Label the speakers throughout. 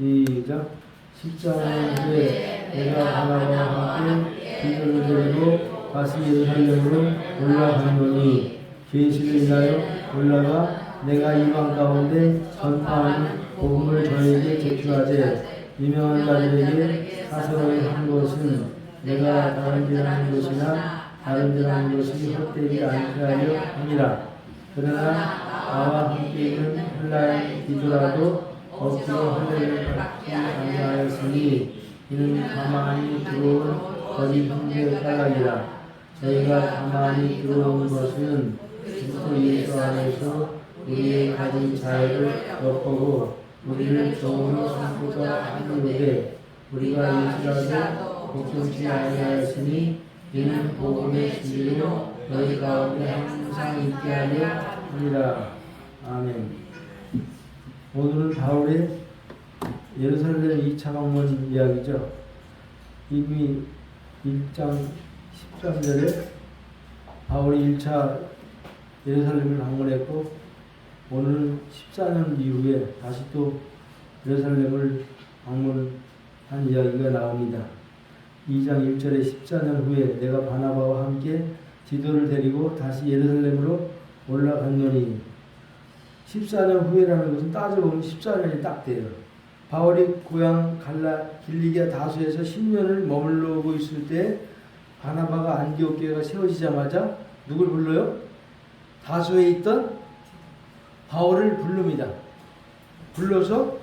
Speaker 1: 시작. 14년 후에 내가 바나바와 함께 기도를 드리고 다시 예루살렘으로 올라가노니 계시를 인하여 올라가 내가 이방 가운데 전파하는 복음을 저에게 제출하되 유명한 자들에게 사설하게 한 것은 내가 다른 데 하는 것이나 다른 데 하는 것이 헛되지 않게 하려 함이라. 그러나 나와 함께 있는 헬라의 기도라도 억지로 할례를 받지 아니하였으니 이는 가만히 들어온 거짓 형제 탈락이라. 저희가 가만히 들어온 것은 그리스도 예수 안에서 우리의 가진 자유를 엿보고 우리를 종으로 삼고자 하는데 우리가 예수라도 복종치 아니하였으니 이는 복음의 진리로 너희 가운데 항상 있게 하려 함이라. 아멘. 오늘은 바울의 예루살렘 2차 방문 이야기죠. 이미 1장 13절에 바울이 1차 예루살렘을 방문했고 오늘은 14년 이후에 다시 또 예루살렘을 방문한 이야기가 나옵니다. 2장 1절에 14년 후에 내가 바나바와 함께 디도를 데리고 다시 예루살렘으로 올라갔노니 14년 후에라는 것은 따져보면 14년이 딱 돼요. 바울이 고향 길리기아 다소에서 10년을 머물러고 있을 때 바나바가 안디옥 교회가 세워지자마자 누굴 불러요? 다소에 있던 바울을 부릅니다. 불러서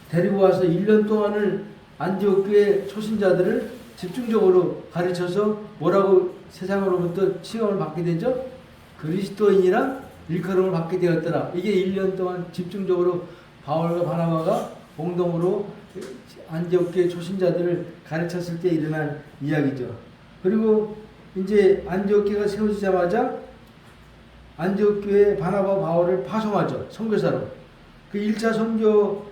Speaker 1: 데리고 와서 1년 동안을 안디옥 교회 초신자들을 집중적으로 가르쳐서 뭐라고 세상으로부터 시험을 받게 되죠? 그리스도인이라 일컬음을 받게 되었더라. 이게 1년 동안 집중적으로 바울과 바나바가 공동으로 안디옥 교회 초신자들을 가르쳤을 때 일어난 이야기죠. 그리고 이제 안디옥 교회가 세워지자마자 안디옥 교회 바나바 바울을 파송하죠. 선교사로. 그 1차 선교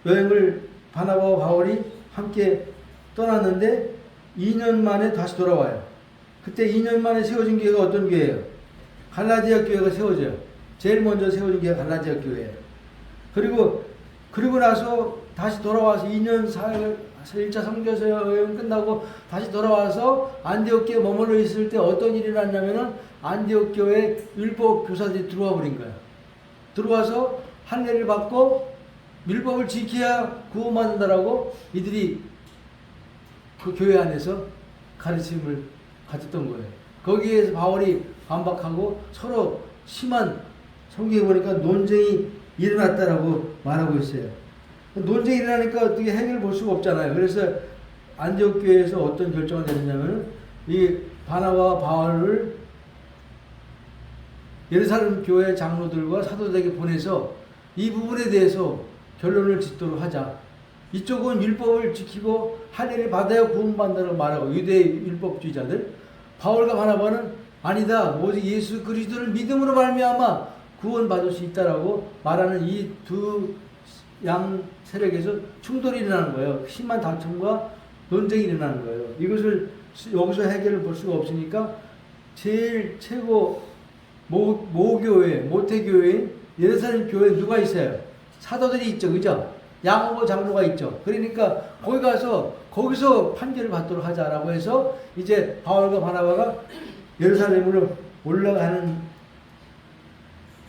Speaker 1: 여행을 바나바와 바울이 함께 떠났는데 2년 만에 다시 돌아와요. 그때 2년 만에 세워진 교회가 어떤 교회예요? 갈라디아 교회가 세워져요. 제일 먼저 세워진 교회가 갈라디아 교회예요. 그리고 나서 다시 돌아와서 2년 1차 선교사 여행 끝나고 다시 돌아와서 안디옥 교회에 머물러 있을 때 어떤 일이 났냐면은 안디옥 교회에 율법 교사들이 들어와 버린 거야. 들어와서 할례를 받고 율법을 지켜야 구원받는다라고 이들이 그 교회 안에서 가르침을 가졌던 거예요. 거기에서 바울이 반박하고 서로 심한 성경에 보니까 논쟁이 일어났다라고 말하고 있어요. 논쟁이 일어나니까 어떻게 해결을 볼 수가 없잖아요. 그래서 안디옥 교회에서 어떤 결정을 내렸냐면 이 바나바와 바울을 예루살렘 교회 장로들과 사도들에게 보내서 이 부분에 대해서 결론을 짓도록 하자. 이쪽은 율법을 지키고 할례를 받아야 구원받는다고 말하고 유대 율법주의자들, 바울과 바나바는 아니다. 오직 예수 그리스도를 믿음으로 말미암아 구원받을 수 있다라고 말하는 이 두 양 세력에서 충돌이 일어나는 거예요. 심한 다툼과 논쟁이 일어나는 거예요. 이것을 여기서 해결을 볼 수가 없으니까 제일 최고 모교회, 모태교회인 예루살렘 교회에 누가 있어요? 사도들이 있죠. 그죠? 야고보 장로가 있죠. 그러니까 거기 가서 거기서 판결을 받도록 하자라고 해서 이제 바울과 바나바가 예루살렘으로 올라가는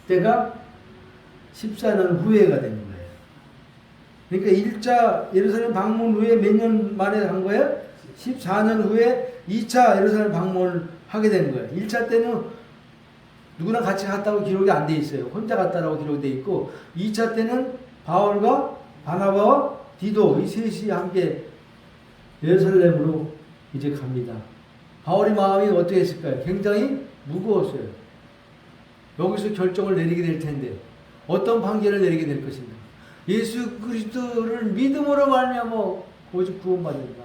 Speaker 1: 때가 14년 후에가 된 거예요. 그러니까 1차 예루살렘 방문 후에 몇 년 만에 한 거예요? 14년 후에 2차 예루살렘 방문을 하게 된 거예요. 1차 때는 누구나 같이 갔다고 기록이 안 돼 있어요. 혼자 갔다라고 기록이 돼 있고 2차 때는 바울과 바나바와 디도 이 셋이 함께 예루살렘으로 이제 갑니다. 바울의 마음이 어떻게 했을까요? 굉장히 무거웠어요. 여기서 결정을 내리게 될 텐데 어떤 판결을 내리게 될 것인가? 예수 그리스도를 믿음으로 말미암아 오직 구원받는다.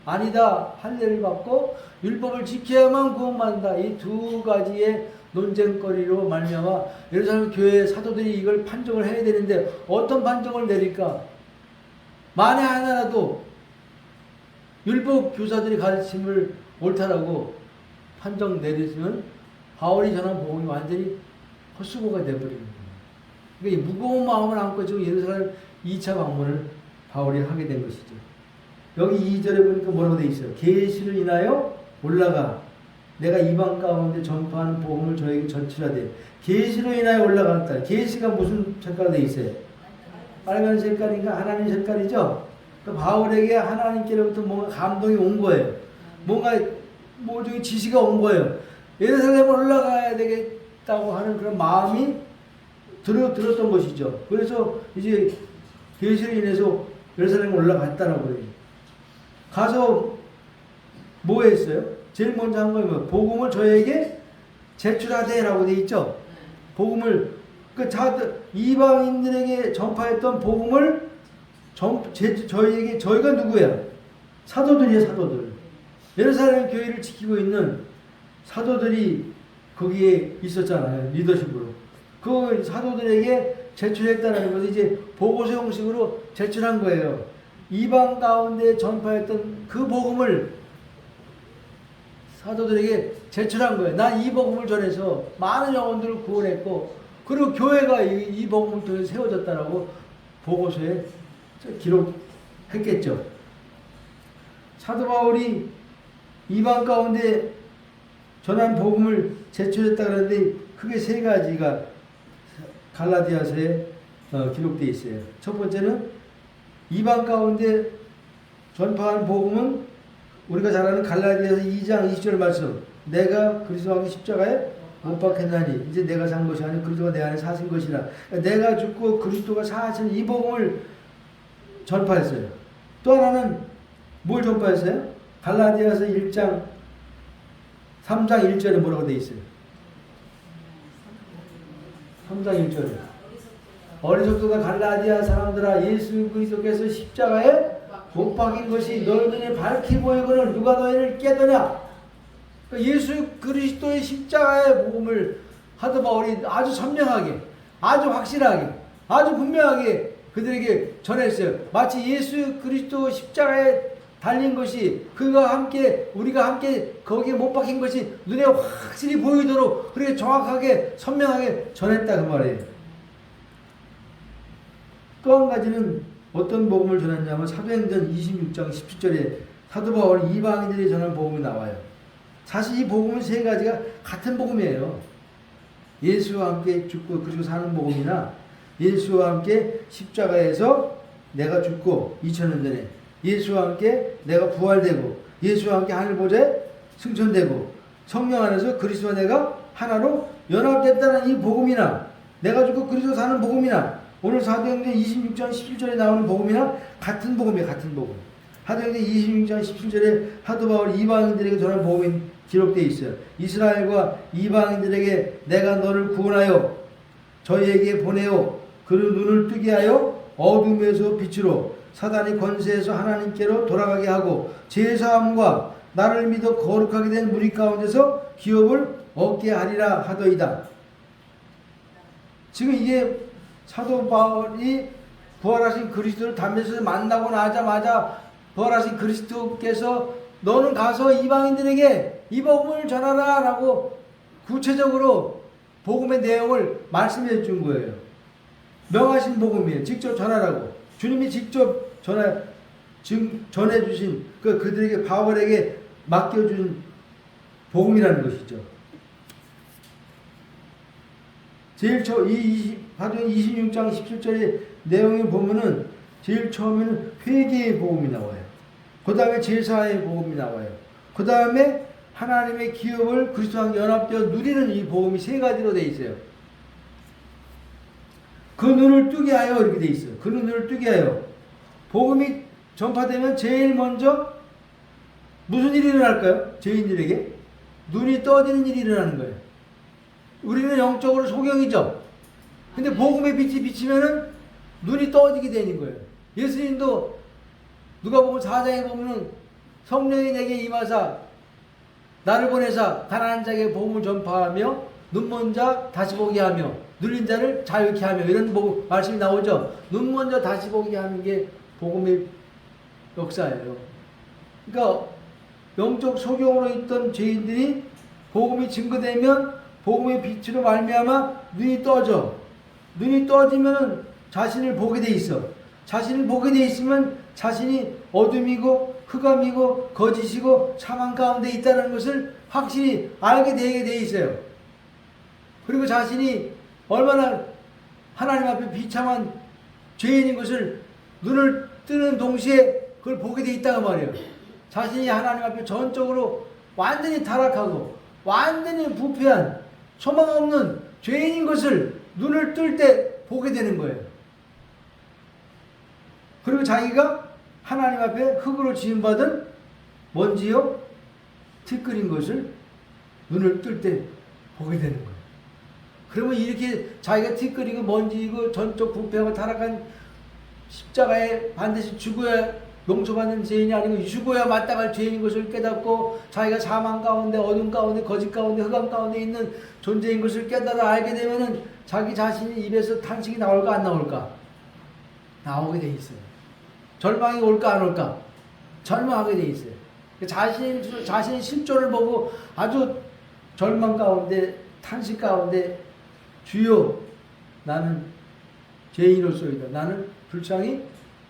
Speaker 1: 아니다. 할례를 받고 율법을 지켜야만 구원받는다. 이 두 가지의 논쟁거리로 말미암아 예루살렘 교회 사도들이 이걸 판정을 해야 되는데 어떤 판정을 내릴까? 만에 하나라도 율법 교사들이 가르침을 옳다라고 판정 내리시면 바울이 전한 복음이 완전히 헛수고가 되어버리는 거예요. 그러니까 이 무거운 마음을 안고 지금 예루살렘 2차 방문을 바울이 하게 된 것이죠. 여기 2절에 보니까 뭐라고 되어 있어요? 계시를 인하여 올라가 내가 이방 가운데 전파하는 복음을 저에게 전치라되. 계시로 인하여 올라갔다. 계시가 무슨 색깔로 되어 있어요? 빨간 색깔인가? 하나님 색깔이죠. 그러니까 바울에게 하나님께로부터 뭔가 감동이 온 거예요. 뭔가 저기 지시가 온 거예요. 예루살렘 올라가야 되겠다고 하는 그런 마음이 들었던 것이죠. 그래서 이제 계시로 인해서 예루살렘 올라갔다라고 해요. 가서 뭐 했어요? 제일 먼저 한 거예요. 복음을 저에게 제출하되라고 돼 있죠. 복음을 이방인들에게 전파했던 복음을 저희가 누구야? 사도들이에요, 사도들. 예루살렘 교회를 지키고 있는 사도들이 거기에 있었잖아요, 리더십으로. 그 사도들에게 제출했다는 것은 이제 보고서 형식으로 제출한 거예요. 이방 가운데 전파했던 그 복음을 사도들에게 제출한 거예요. 난 이 복음을 전해서 많은 영혼들을 구원했고, 그리고 교회가 이 복음을 통해 세워졌다라고 보고서에 기록했겠죠. 사도 바울이 이방 가운데 전한 복음을 제출했다 그러는데 크게 세 가지가 갈라디아서에 기록되어 있어요. 첫 번째는 이방 가운데 전파한 복음은 우리가 잘 아는 갈라디아서 2장 20절 말씀. 내가 그리스도와 함께 십자가에 못 박혔나니 이제 내가 산 것이 아니고 그리스도가 내 안에 사신 것이라. 내가 죽고 그리스도가 사신 이 복음을 전파했어요. 또 하나는 뭘 전파했어요? 갈라디아서 1장 3장 1절에 뭐라고 되어 있어요? 3장 1절에 어리석도가 갈라디아 사람들아 예수 그리스도께서 십자가에 못 박인 것이 너희 눈에 밝히 보이거늘 누가 너희를 깨더냐. 그러니까 예수 그리스도의 십자가의 복음을 하도 바울이 아주 선명하게, 아주 확실하게, 아주 분명하게 그들에게 전했어요. 마치 예수 그리스도 십자가에 달린 것이 그가 함께 우리가 함께 거기에 못 박힌 것이 눈에 확실히 보이도록 그렇게 정확하게 선명하게 전했다 그 말이에요. 또 한 가지는 어떤 복음을 전했냐면 사도행전 26장 17절에 사도 바울이 이방인들이 전한 복음이 나와요. 사실 이 복음은 세 가지가 같은 복음이에요. 예수와 함께 죽고 그리고 사는 복음이나 예수와 함께 십자가에서 내가 죽고 2000년 전에 예수와 함께 내가 부활되고 예수와 함께 하늘보좌에 승천되고 성령 안에서 그리스도와 내가 하나로 연합됐다는 이 복음이나 내가 죽고 그리스도 사는 복음이나 오늘 사도행전 26장 17절에 나오는 복음이나 같은 복음이에요. 같은 복음. 사도행전 26장 17절에 사도 바울이 이방인들에게 전한 복음이 기록되어 있어요. 이스라엘과 이방인들에게 내가 너를 구원하여 저희에게 보내어 그를 눈을 뜨게 하여 어둠에서 빛으로 사단의 권세에서 하나님께로 돌아가게 하고 제사함과 나를 믿어 거룩하게 된 무리 가운데서 기업을 얻게 하리라 하더이다. 지금 이게 사도 바울이 부활하신 그리스도를 담에서 만나고 나자마자 부활하신 그리스도께서 너는 가서 이방인들에게 이 복음을 전하라 라고 구체적으로 복음의 내용을 말씀해 준 거예요. 명하신 복음이에요. 직접 전하라고. 주님이 직접 전해 주신 그들에게 바울에게 맡겨준 복음이라는 것이죠. 제일 사도행 26장 17절의 내용을 보면은 제일 처음에는 회개의 복음이 나와요. 그 다음에 제사의 복음이 나와요. 그 다음에 하나님의 기업을 그리스도와 연합되어 누리는 이 복음이 세 가지로 되어 있어요. 그 눈을 뜨게 하여 이렇게 되어 있어요. 그 눈을 뜨게 하여. 복음이 전파되면 제일 먼저 무슨 일이 일어날까요? 죄인들에게 눈이 떠지는 일이 일어나는 거예요. 우리는 영적으로 소경이죠. 근데 복음의 빛이 비치면은 눈이 떠지게 되는 거예요. 예수님도 누가복음 4장에 보면은 성령이 내게 임하사 나를 보내사 가난한 자에게 복음을 전파하며 눈먼 자 다시 보게 하며 눌린 자를 자유케 하며 이런 말씀이 나오죠. 눈먼 자 다시 보게 하는 게 복음의 역사예요. 그러니까 영적 소경으로 있던 죄인들이 복음이 증거되면 복음의 빛으로 말미암아 눈이 떠져. 눈이 떠지면 자신을 보게 돼 있어. 자신을 보게 돼 있으면 자신이 어둠이고 흑암이고 거짓이고 참한 가운데 있다는 것을 확실히 알게 되게 돼 있어요. 그리고 자신이 얼마나 하나님 앞에 비참한 죄인인 것을 눈을 뜨는 동시에 그걸 보게 돼 있다고 말이에요. 자신이 하나님 앞에 전적으로 완전히 타락하고 완전히 부패한 소망 없는 죄인인 것을 눈을 뜰 때 보게 되는 거예요. 그리고 자기가 하나님 앞에 흙으로 지음받은 먼지요 티끌인 것을 눈을 뜰 때 보게 되는 거예요. 그러면 이렇게 자기가 티끌이고 먼지이고 전적 부패하고 타락한 십자가에 반드시 죽어야 용서받는 죄인이 아니고 죽어야 마땅할 죄인인 것을 깨닫고 자기가 사망 가운데 어둠 가운데 거짓 가운데 흑암 가운데 있는 존재인 것을 깨달아 알게 되면은 자기 자신이 입에서 탄식이 나올까 안 나올까? 나오게 돼 있어요. 절망이 올까 안 올까? 절망하게 돼 있어요. 자신의 실존을 보고 아주 절망 가운데 탄식 가운데 주여 나는 죄인으로서이다. 나는 불쌍히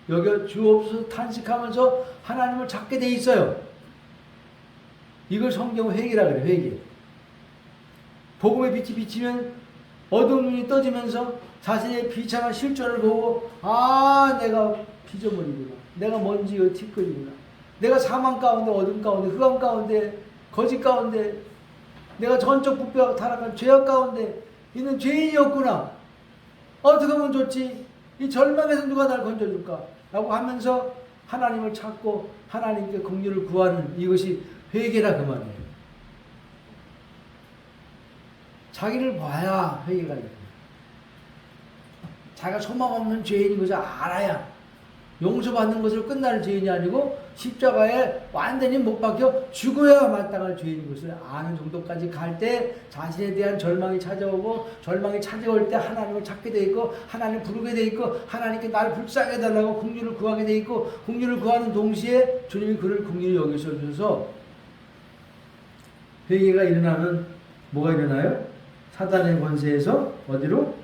Speaker 1: 여겨 주옵소서 탄식하면서 하나님을 찾게 돼 있어요. 이걸 성경 회개라 그래요. 회개. 복음의 빛이 비치면 어두운 눈이 떠지면서 자신의 비참한 실존을 보고 아 내가 피조물이구나. 내가 먼지요 티끌이구나. 내가 사망 가운데 어둠 가운데 흑암 가운데 거짓 가운데 내가 전적 부패하고 타락한 죄악 가운데 있는 죄인이었구나. 어떻게 하면 좋지? 이 절망에서 누가 날 건져줄까? 라고 하면서 하나님을 찾고 하나님께 긍휼을 구하는 이것이 회개라 그 말이에요. 자기를 봐야 회개가 돼요. 자기가 소망 없는 죄인인 것을 알아야 용서받는 것을 끝날 죄인이 아니고 십자가에 완전히 못 박혀 죽어야 마땅할 죄인인 것을 아는 정도까지 갈 때 자신에 대한 절망이 찾아오고 절망이 찾아올 때 하나님을 찾게 돼 있고 하나님을 부르게 돼 있고 하나님께 나를 불쌍히 해달라고 긍휼을 구하게 돼 있고 긍휼을 구하는 동시에 주님이 그를 긍휼히 여기셔서 회개가 일어나면 뭐가 일어나요? 사단의 권세에서 어디로?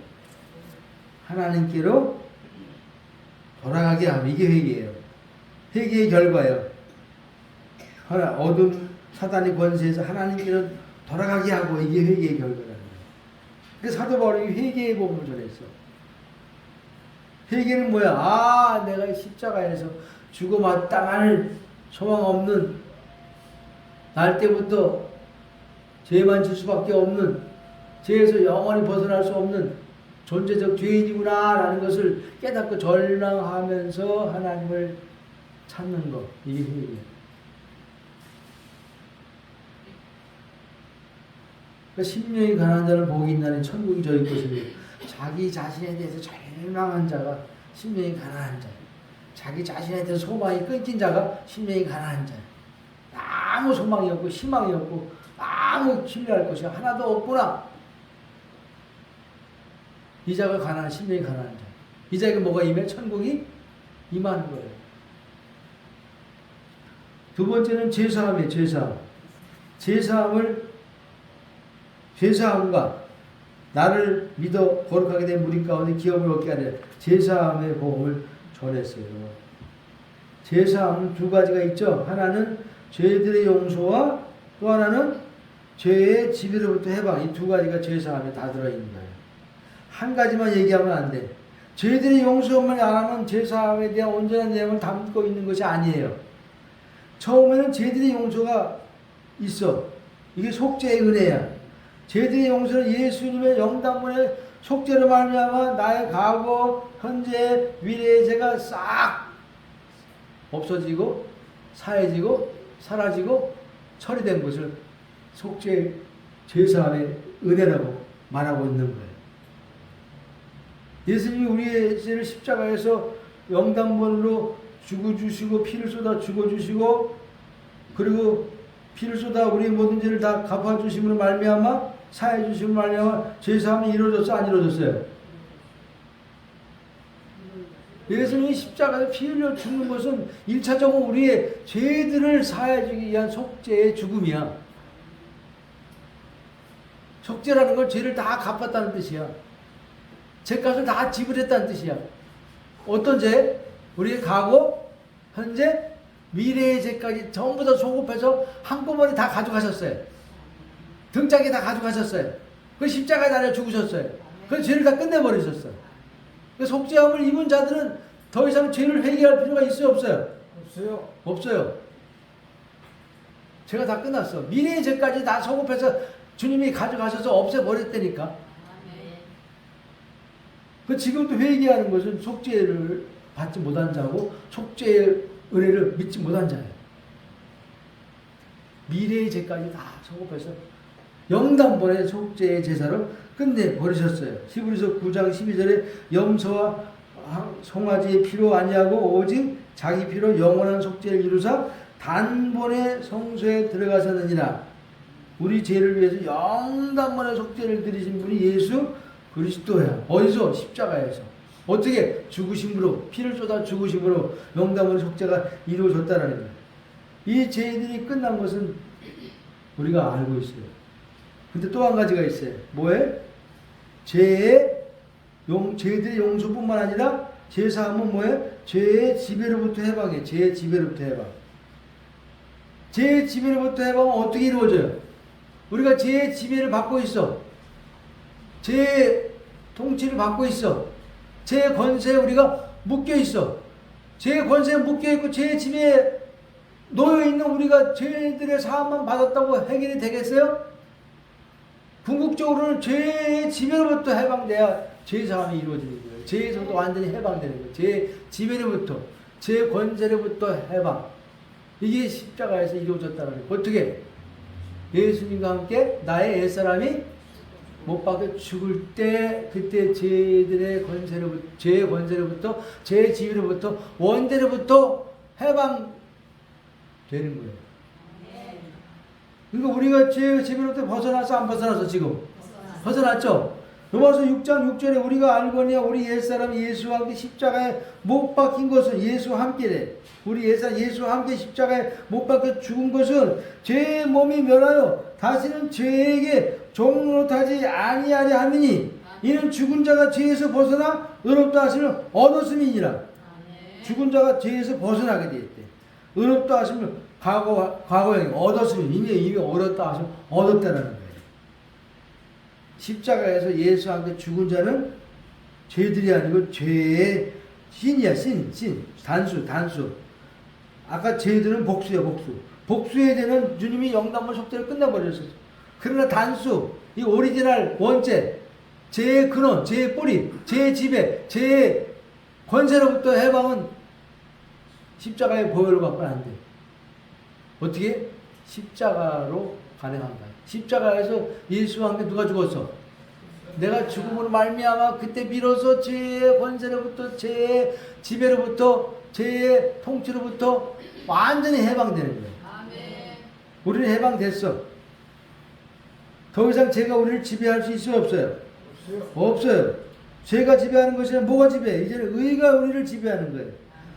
Speaker 1: 하나님께로 돌아가게 하면 이게 회개예요. 회개의 결과예요. 어둠 사단의 권세에서 하나님께로 돌아가게 하고 이게 회개의 결과라는 거예요. 그래서 사도 바울이 회개의 복음을 전했어. 회개는 뭐야? 아 내가 십자가에서 죽어 마땅할 소망 없는 날 때부터 죄만 질 수밖에 없는 죄에서 영원히 벗어날 수 없는 존재적 죄인이구나 라는 것을 깨닫고 절망하면서 하나님을 찾는 것 이게 회개예요. 그러니까 심령이 가난한 자를 복이 있나니 천국이 저희 것이며 자기 자신에 대해서 절망한 자가 심령이 가난한 자예요. 자기 자신에 대해서 소망이 끊긴 자가 심령이 가난한 자예요. 아무 소망이 없고 희망이 없고 아무 신뢰할 것이 하나도 없구나. 이 자가 가난한 심령이 가난한 자. 이 자에게 뭐가 임해? 천국이 임하는 거예요. 두 번째는 죄사함이에요. 죄사함. 죄사함과 나를 믿어 거룩하게 된 무리 가운데 기업을 얻게 하려 죄사함의 복음을 전했어요. 죄사함은 두 가지가 있죠. 하나는 죄들의 용서와 또 하나는 죄의 지배로부터 해방. 이 두 가지가 죄사함에 다 들어있는 거예요. 한 가지만 얘기하면 안 돼. 죄들의 용서만 안 하면 죄사함에 대한 온전한 내용을 담고 있는 것이 아니에요. 처음에는 죄들의 용서가 있어. 이게 속죄의 은혜야. 죄들의 용서는 예수님의 영단문의 속죄로 말미암아 나의 과거, 현재, 미래의 죄가 싹 없어지고 사해지고 사라지고 처리된 것을 속죄 죄사함의 은혜라고 말하고 있는 거예요. 예수님이 우리의 죄를 십자가에서 영단번으로 죽어주시고 피를 쏟아 죽어주시고 그리고 피를 쏟아 우리의 모든 죄를 다 갚아주심으로 말미암아 사해주심으로 말미암아 죄사함이 이루어졌어 안 이루어졌어요? 예수님이 십자가에서 피 흘려 죽는 것은 1차적으로 우리의 죄들을 사해주기 위한 속죄의 죽음이야. 속죄라는 건 죄를 다 갚았다는 뜻이야. 죄값을 다 지불했다는 뜻이야. 어떤 죄? 우리의 과거, 현재, 미래의 죄까지 전부 다 소급해서 한꺼번에 다 가져가셨어요. 등짝에 다 가져가셨어요. 그 십자가에 달려 죽으셨어요. 그 죄를 다 끝내버리셨어요. 그 속죄함을 입은 자들은 더 이상 죄를 회개할 필요가 있어요, 없어요?
Speaker 2: 없어요.
Speaker 1: 없어요. 죄가 다 끝났어. 미래의 죄까지 다 소급해서 주님이 가져가셔서 없애버렸다니까. 그 지금도 회개하는 것은 속죄를 받지 못한 자고 속죄의 은혜를 믿지 못한 자예요. 미래의 죄까지 다 소급해서 영단번에 속죄의 제사로 끝내버리셨어요. 히브리서 9장 12절에 염소와 송아지의 피로 아니하고 오직 자기 피로 영원한 속죄를 이루사 단번에 성소에 들어가셨느니라. 우리 죄를 위해서 영단번에 속죄를 드리신 분이 예수 그리스도예요. 어디서? 십자가에서. 어떻게? 죽으심으로, 피를 쏟아 죽으심으로 영단번에 속죄가 이루어졌다는 거예요. 이 죄들이 끝난 것은 우리가 알고 있어요. 근데 또 한 가지가 있어요. 뭐예요? 죄들의 용서뿐만 아니라 제사함은 뭐예요? 죄의 지배로부터 해방이에요. 죄의 지배로부터 해방. 죄의 지배로부터 해방은 어떻게 이루어져요? 우리가 죄의 지배를 받고 있어. 죄의 통치를 받고 있어. 죄의 권세에 우리가 묶여 있어. 죄의 권세에 묶여 있고 죄의 지배에 놓여 있는 우리가 죄들의 사함만 받았다고 해결이 되겠어요? 궁극적으로는 죄의 지배로부터 해방돼야 죄 사함이 이루어지는 거예요. 죄에서도 완전히 해방되는 거예요. 죄의 지배로부터, 죄의 권세로부터 해방. 이게 십자가에서 이루어졌다는 거예요. 어떻게? 예수님과 함께 나의 옛사람이 못 박혀 죽을 때 그때 죄의 권세로부터 죄의 지배로부터 원죄로부터 해방되는 거예요. 그러니까 우리가 죄의 지배로부터 벗어났어, 안 벗어났어? 지금 벗어났죠. 로마서 6장 6절에 우리가 알거니와 우리 옛사람 예수와 함께 십자가에 못 박힌 것은 예수와 함께래. 우리 옛사람 예수와 함께 십자가에 못 박혀 죽은 것은 죄의 몸이 멸하여 다시는 죄에게 종노릇하지 아니하려 함이니 이는 죽은 자가 죄에서 벗어나 의롭다 하심을 얻었음이니라. 죽은 자가 죄에서 벗어나게 되었대. 의롭다 하심을 과거형이 얻었으면 이미 얻었다 하시면 얻었다라는 거예요. 십자가에서 예수와 함께 죽은 자는 죄들이 아니고 죄의 신이야. 단수. 아까 죄들은 복수야, 복수. 복수에 대한 주님이 영단번 속죄를 끝내버렸어요. 그러나 단수, 이 오리지널 원죄, 죄의 근원, 죄의 뿌리, 죄의 지배, 죄의 권세로부터 해방은 십자가의 보혈로 갖고는 안 돼. 어떻게? 십자가로 가능한가? 십자가에서 예수와 함께 누가 죽었어? 내가 죽음으로 말미암아 그때 비로소 죄의 권세로부터 죄의 지배로부터 죄의 통치로부터 완전히 해방되는 거예요. 우리는 해방됐어. 더 이상 죄가 우리를 지배할 수 있어요, 없어요? 없어요. 죄가 지배하는 것이 아니라 뭐가 지배해? 이제는 의가 우리를 지배하는 거예요.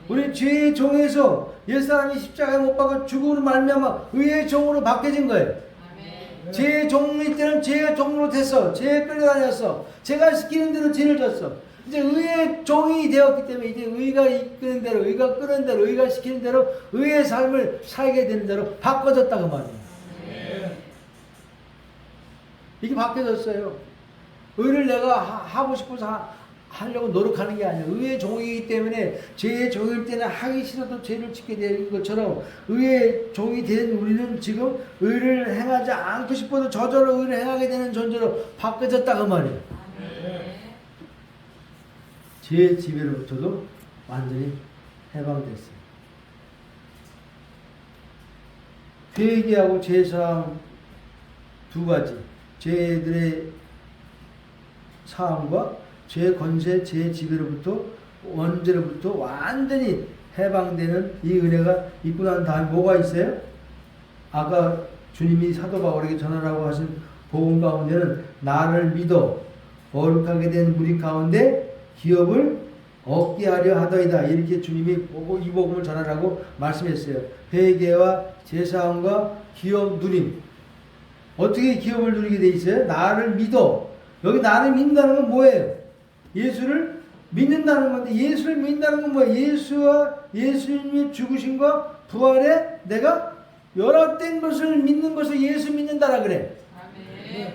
Speaker 1: 우리 죄의 종에서 옛사람이 십자가에 못 박아 죽음으로 말미암아 의의 종으로 바뀌어진 거예요. 죄의 종일 때는 죄의 종으로 됐어. 죄에 끌려다녔어. 죄가 시키는 대로 죄를 졌어. 이제 의의 종이 되었기 때문에 이제 의가 이끄는 대로, 의가 끄는 대로, 의가 시키는 대로 의의 삶을 살게 되는 대로 바꿔졌다 그 말이에요. 이게 바뀌어졌어요. 의를 내가 하고 싶어서 하려고 노력하는 게 아니에요. 의의 종이기 때문에 죄의 종일 때는 하기 싫어도 죄를 짓게 되는 것처럼 의의 종이 된 우리는 지금 의를 행하지 않고 싶어도 저절로 의를 행하게 되는 존재로 바뀌어졌다 그 말이에요. 죄의 지배로부터도 완전히 해방됐어요. 회개하고 죄사함 두 가지. 죄들의 사함과 죄 권세, 죄 지배로부터 원죄로부터 완전히 해방되는 이 은혜가 있고 난 다음에 뭐가 있어요? 아까 주님이 사도 바울에게 전하라고 하신 복음 가운데는 나를 믿어 거룩하게 된 무리 가운데 기업을 얻게 하려 하더이다. 이렇게 주님이 이 복음을 전하라고 말씀했어요. 회개와 제사함과 기업 누림. 어떻게 기업을 누리게 돼 있어요? 나를 믿어. 여기 나를 믿는다는 건 뭐예요? 예수를 믿는다는 건데 예수를 믿는다는 건 뭐야? 예수와 예수님의 죽으심과 부활에 내가 연합된 것을 믿는 것을 예수 믿는다라 그래.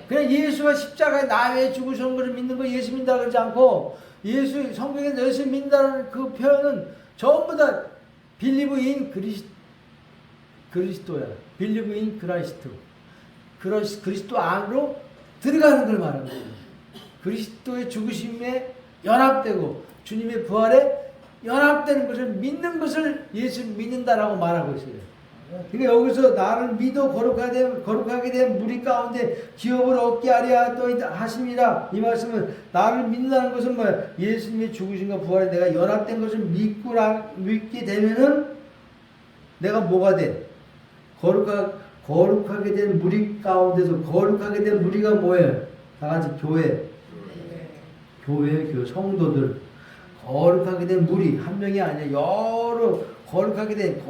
Speaker 1: 그냥 예수가 십자가에 나의 죽으신 것을 믿는 거 예수 믿는다 그러지 않고 예수 성경에 예수 믿는다는 그 표현은 전부 다 believe in 그리스도야. believe in 그리스도. 그리스도 안으로 들어가는 걸 말하는 거예요. 그리스도의 죽으심에 연합되고 주님의 부활에 연합되는 것을 믿는 것을 예수 믿는다라고 말하고 있어요. 그러니까 여기서 나를 믿어 거룩하게 된 무리 가운데 기업을 얻게 하려 또 하심이라 이 말씀은 나를 믿는다는 것은 뭐야? 예수님의 죽으심과 부활에 내가 연합된 것을 믿게 되면은 내가 뭐가 돼? 거룩하게 된 무리 가운데서 거룩하게 된 무리가 뭐예요? 다 같이 교회 성도들 거룩하게 된 무리 한 명이 아니라 여러 거룩하게 된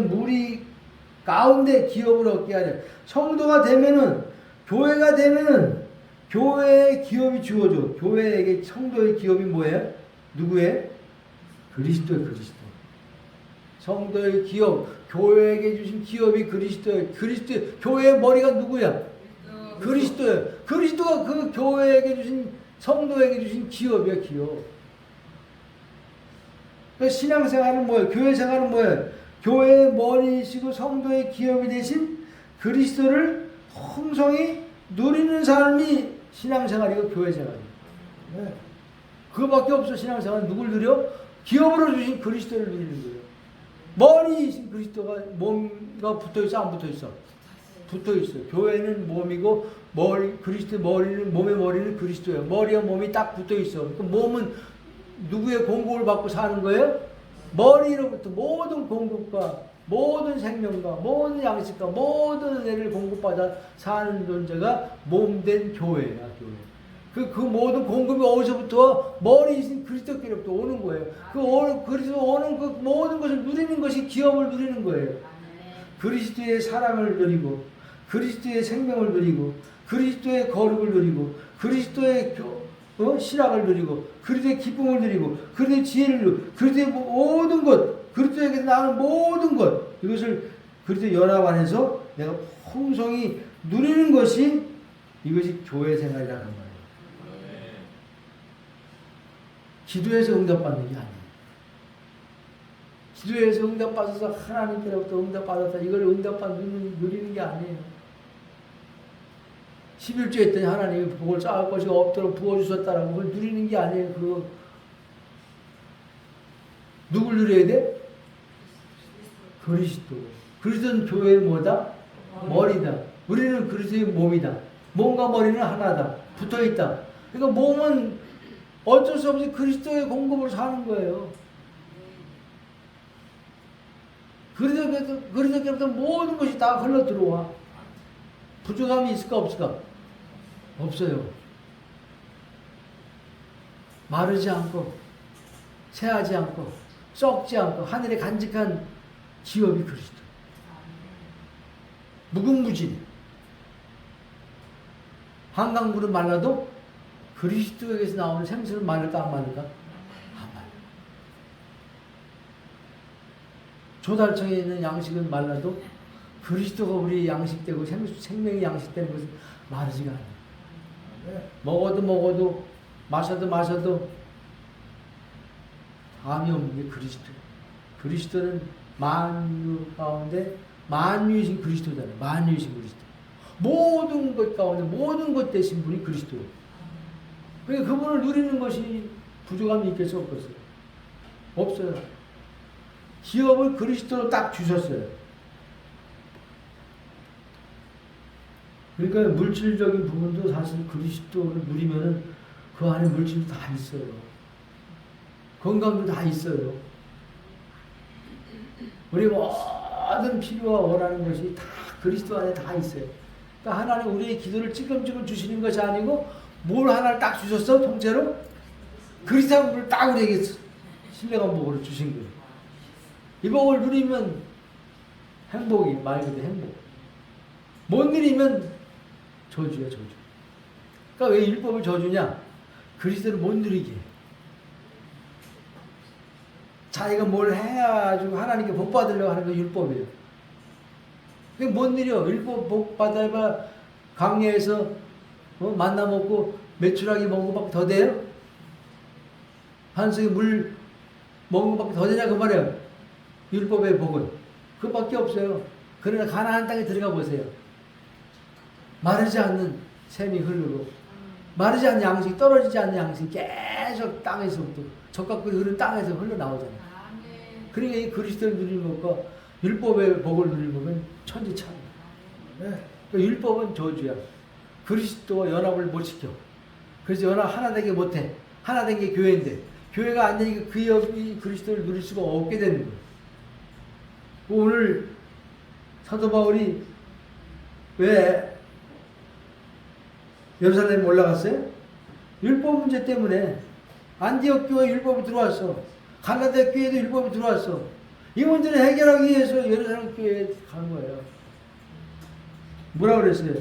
Speaker 1: 무리 가운데 기업을 얻게 하려. 성도가 되면은 교회가 되면은 교회의 기업이 주어져. 교회에게 성도의 기업이 뭐예요? 누구의? 그리스도의 그리스도. 성도의 기업, 교회에게 주신 기업이 그리스도예요. 교회의 머리가 누구야? 그리스도예요. 그리스도가 그 교회에게 주신 성도에게 주신 기업이야, 기업. 신앙생활은 뭐예요? 교회생활은 뭐예요? 교회의 머리이시고 성도의 기업이 되신 그리스도를 풍성히 누리는 삶이 신앙생활이고 교회생활이에요. 네. 그거밖에 없어. 신앙생활은 누굴 누려? 기업으로 주신 그리스도를 누리는 거예요. 머리이신 그리스도가 몸과 붙어있어? 안 붙어있어? 붙어있어요. 교회는 몸이고 그리스도 몸의 머리는 그리스도예요. 머리와 몸이 딱 붙어있어. 그 몸은 누구의 공급을 받고 사는 거예요? 머리로부터 모든 공급과 모든 생명과 모든 양식과 모든 은혜를 공급받아 사는 존재가 몸된 교회야, 교회. 그 모든 공급이 어디서부터? 머리이신 그리스도께로부터 오는 거예요. 그리스도 오는 그 모든 것을 누리는 것이 기업을 누리는 거예요. 그리스도의 사랑을 누리고, 그리스도의 생명을 누리고, 그리스도의 거룩을 누리고, 그리스도의 신학을 누리고, 그리스도의 기쁨을 누리고, 그리스도의 지혜를 누리고, 그리스도의 모든 것, 그리스도에게서 나오는 모든 것, 이것을 그리스도 연합 안에서 내가 풍성히 누리는 것이 이것이 교회 생활이라는 말이에요. 기도해서 응답받는 게 아니에요. 기도해서 응답받아서 하나님께로부터 응답받았다. 이걸 누리는 게 아니에요. 11조 했더니 하나님이 복을 쌓을 것이 없도록 부어주셨다라고 그걸 누리는 게 아니에요. 누굴 누려야 돼? 그리스도. 그리스도는 교회의 뭐다? 머리다. 우리는 그리스도의 몸이다. 몸과 머리는 하나다. 붙어있다. 그러니까 몸은 어쩔 수 없이 그리스도의 공급으로 사는 거예요. 그리스도께로부터 모든 것이 다 흘러 들어와. 부족함이 있을까 없을까? 없어요. 마르지 않고 새하지 않고 썩지 않고 하늘에 간직한 기업이 그리스도. 무궁무진. 한강물은 말라도 그리스도에게서 나오는 생수는 말릴까 안 말릴까? 안 말려. 조달청에 있는 양식은 말라도 그리스도가 우리 양식되고 생명이 양식되는 것은 마르지가 않아요. 먹어도 마셔도 감이 없는 게 그리스도. 그리스도는 만유 가운데 만유이신 그리스도잖아요. 만유이신 그리스도. 모든 것 가운데 모든 것 되신 분이 그리스도예요. 그러니까 그분을 누리는 것이 부족함이 있겠어 없겠어요? 없어요. 기업을 그리스도로 딱 주셨어요. 그러니까 물질적인 부분도 사실 그리스도를 누리면은 그 안에 물질도 다 있어요. 건강도 다 있어요. 우리 모든 필요와 원하는 것이 다 그리스도 안에 다 있어요. 그러니까 하나님 우리의 기도를 찔끔찔끔 주시는 것이 아니고 뭘 하나를 딱 주셨어? 통째로? 그리스도를 딱 우리에게 신뢰감 복을 주신 거예요. 이 복을 누리면 행복이 말 그대로 행복. 못 누리면 저주야, 저주. 그러니까 왜 율법을 저주냐? 그리스도를 못 누리게. 자기가 뭘 해가지고 하나님께 복 받으려고 하는 게 율법이에요. 그게 뭔 일이요? 율법 복 받아야 강야에서 만나 먹고 메추라기 먹은 것밖에 더 돼요? 한석에 물 먹은 것밖에 더 되냐 그 말이에요. 율법의 복은 그것밖에 없어요. 그러나 가나안 땅에 들어가 보세요. 마르지 않는 샘이 흐르고 마르지 않는 양식이, 떨어지지 않는 양식이 계속 땅에서부터 적각꿀이 흐르는 땅에서 흘러나오잖아요. 그러니까 이 그리스도를 누리는 것과 율법의 복을 누리는 것은 천지차이야. 네. 그러니까 율법은 저주야. 그리스도와 연합을 못 시켜. 그래서 연합 하나 되게 못해. 하나 된 게 교회인데 교회가 안 되니까 이 그리스도를 누릴 수가 없게 되는 거예요. 오늘 사도 바울이 왜 예루살렘에 올라갔어요? 율법 문제 때문에. 안디옥 교회에 율법이 들어왔어. 갈라디아 교회에도 율법이 들어왔어. 이 문제를 해결하기 위해서 예루살렘 교회에 간 거예요. 뭐라 그랬어요?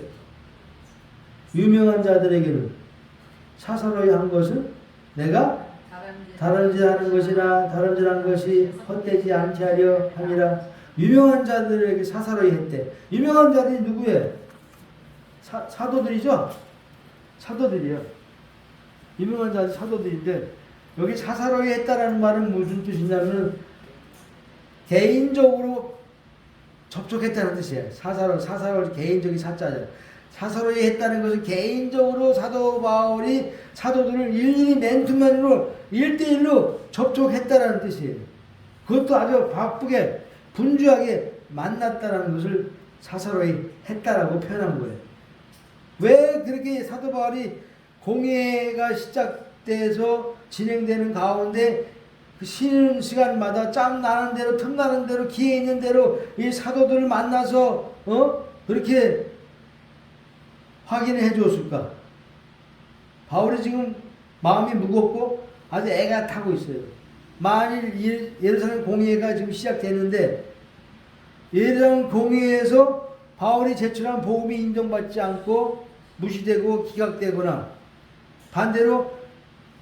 Speaker 1: 유명한 자들에게는 사사로이 한 것은 내가 다른짓하는 것이나 다른짓한 것이 헛되지 않게 하려 함이라. 유명한 자들에게 사사로이 했대. 유명한 자들이 누구예요? 사도들이죠? 사도들이요. 유명한 자들 사도들인데 여기 사사로이 했다라는 말은 무슨 뜻이냐면 개인적으로 접촉했다는 뜻이에요. 사사로 개인적인 사자예요. 사사로이 했다는 것은 개인적으로 사도 바울이 사도들을 일일이 맨투맨으로 1대1로 접촉했다라는 뜻이에요. 그것도 아주 바쁘게 분주하게 만났다는 것을 사사로이 했다라고 표현한 거예요. 왜 그렇게 사도 바울이 공회가 시작돼서 진행되는 가운데 그 쉬는 시간마다 짬 나는 대로 틈 나는 대로 기회 있는 대로 이 사도들을 만나서 그렇게 확인해 줬을까? 바울이 지금 마음이 무겁고 아주 애가 타고 있어요. 만일 예루살렘 공회가 지금 시작됐는데 예루살렘 공회에서 바울이 제출한 복음이 인정받지 않고 무시되고 기각되거나 반대로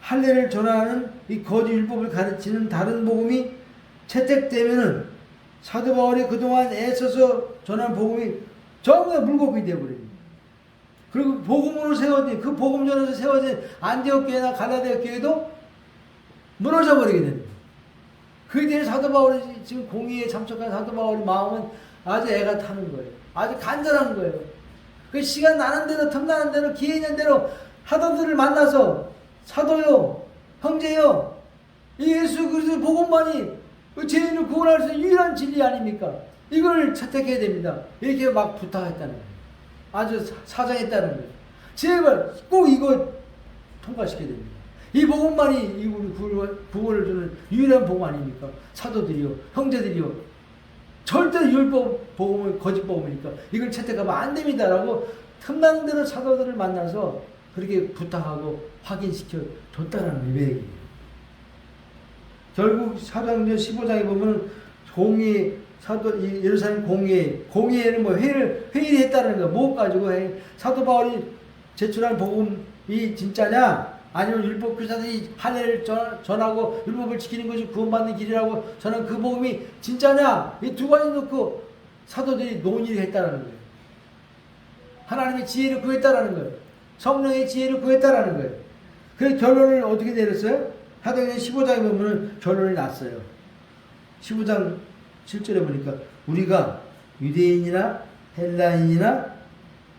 Speaker 1: 할례를 전하는 이 거짓 율법을 가르치는 다른 복음이 채택되면은 사도 바울이 그동안 애써서 전한 복음이 전부 다 물거품이 되어버립니다. 그리고 복음으로 세워진 그 복음 전에서 세워진 안디옥 교회나 갈라디아 교회도 무너져 버리게 됩니다. 그에 대해 사도 바울이 지금 공의에 참석한 사도 바울의 마음은 아주 애가 타는 거예요. 아주 간절한 거예요. 그 시간 나는 대로 틈 나는 대로 기회 있는 대로 사도들을 만나서 사도요, 형제요, 이 예수 그리스도 복음만이 죄인을 구원할 수 있는 유일한 진리 아닙니까? 이걸 채택해야 됩니다. 이렇게 막 부탁했다는 거예요. 아주 사정했다는 거예요. 제발 꼭 이거 통과시켜야 됩니다. 이 복음만이 이 우리 구원을 주는 유일한 복음 아닙니까? 사도들이요, 형제들이요. 절대 율법 복음은 거짓 복음이니까 이걸 채택하면 안 됩니다라고 틈나는 대로 사도들을 만나서 그렇게 부탁하고 확인시켜 줬다는 의미예요. 결국 사도행전 15장에 보면 예루살렘 공회에는 뭐 회의를 했다는 거, 뭐 가지고 사도 바울이 제출한 복음이 진짜냐? 아니면 율법 교사들이 할례를 전하고 율법을 지키는 것이 구원받는 길이라고 저는 그 복음이 진짜냐? 이 두 가지 놓고 사도들이 논의를 했다는 거예요. 하나님의 지혜를 구했다라는 거예요. 성령의 지혜를 구했다라는 거예요. 그 결론을 어떻게 내렸어요? 사도행전 15장에 보면 결론이 났어요. 15장 7절에 보니까 우리가 유대인이나 헬라인이나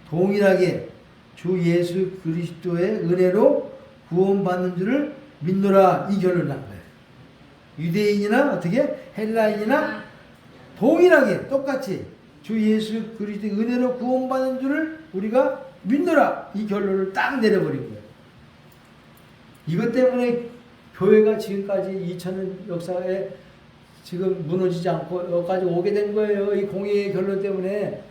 Speaker 1: 동일하게 주 예수 그리스도의 은혜로 구원받는 줄을 믿노라, 이 결론을 난 거예요. 유대인이나 어떻게 헬라인이나 동일하게 똑같이 주 예수 그리스도의 은혜로 구원받는 줄을 우리가 믿노라, 이 결론을 딱 내려버린 거예요. 이것 때문에 교회가 지금까지 2000년 역사에 지금 무너지지 않고 여기까지 오게 된 거예요. 이 공의의 결론 때문에.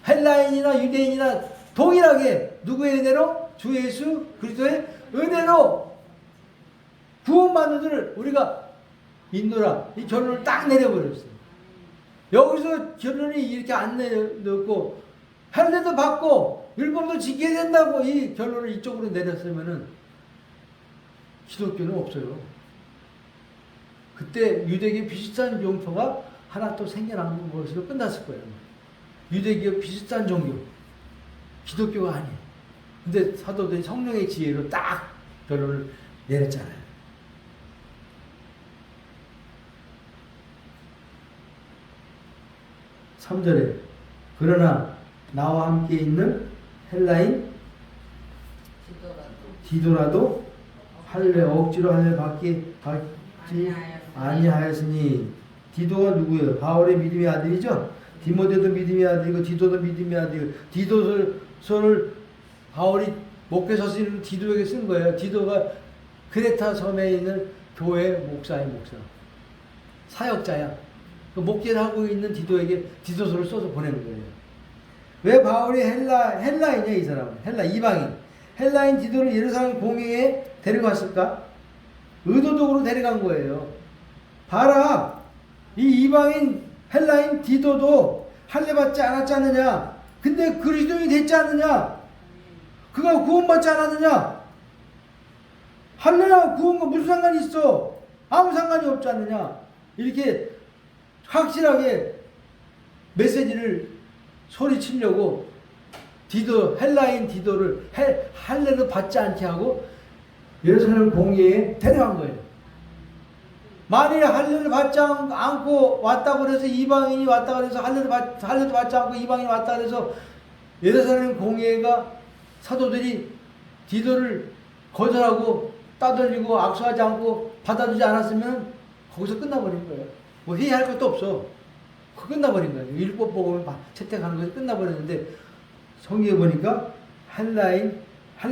Speaker 1: 헬라인이나 유대인이나 동일하게 누구의 은혜로? 주 예수 그리스도의 은혜로 구원받는 줄을 우리가 믿노라, 이 결론을 딱 내려버렸어요. 여기서 결론이 이렇게 안 내려놓고 할례도 받고 율법도 지켜야 된다고 이 결론을 이쪽으로 내렸으면은 기독교는 없어요. 그때 유대교 비슷한 종교가 하나 또 생겨난 것으로 끝났을 거예요. 유대교 비슷한 종교, 기독교가 아니에요. 근데 사도들이 성령의 지혜로 딱 결론을 내렸잖아요. 3절에 그러나 나와 함께 있는 헬라인 디도라도 할례 억지로 할례 받지 아니하였으니 디도가 누구예요? 바울의 믿음의 아들이죠. 디모데도 믿음의 아들이고 디도도 믿음의 아들이고 디도서를 바울이 목회서 쓰는 디도에게 쓴 거예요. 디도가 크레타 섬에 있는 교회 목사의 목사 사역자야. 그 목회를 하고 있는 디도에게 디도서를 써서 보내는 거예요. 왜 바울이 헬라인이야 이 사람은? 헬라 이방인. 헬라인 디도를 예루살렘 공회에 데려갔을까? 의도적으로 데려간 거예요. 봐라. 이 이방인 헬라인 디도도 할례 받지 않았지 않느냐? 근데 그리스도인이 됐지 않느냐? 그가 구원받지 않았느냐? 할례와 구원과 무슨 상관이 있어? 아무 상관이 없지 않느냐? 이렇게 확실하게 메시지를 소리치려고 디도 헬라인 디도를 할례도 받지 않게 하고 예루살렘 공회에 데려간 거예요. 만일 할례를 받지 않고 왔다고 해서 이방인이 왔다고 해서 할례도 받지 않고 이방인이 왔다고 해서 예루살렘 공회가 사도들이 디도를 거절하고 따돌리고 악수하지 않고 받아주지 않았으면 거기서 끝나버린 거예요. 뭐 회의할 것도 없어. 끝나버린 거예요. 율법 복음을 채택하는 것이 끝나버렸는데 성경에 보니까 할례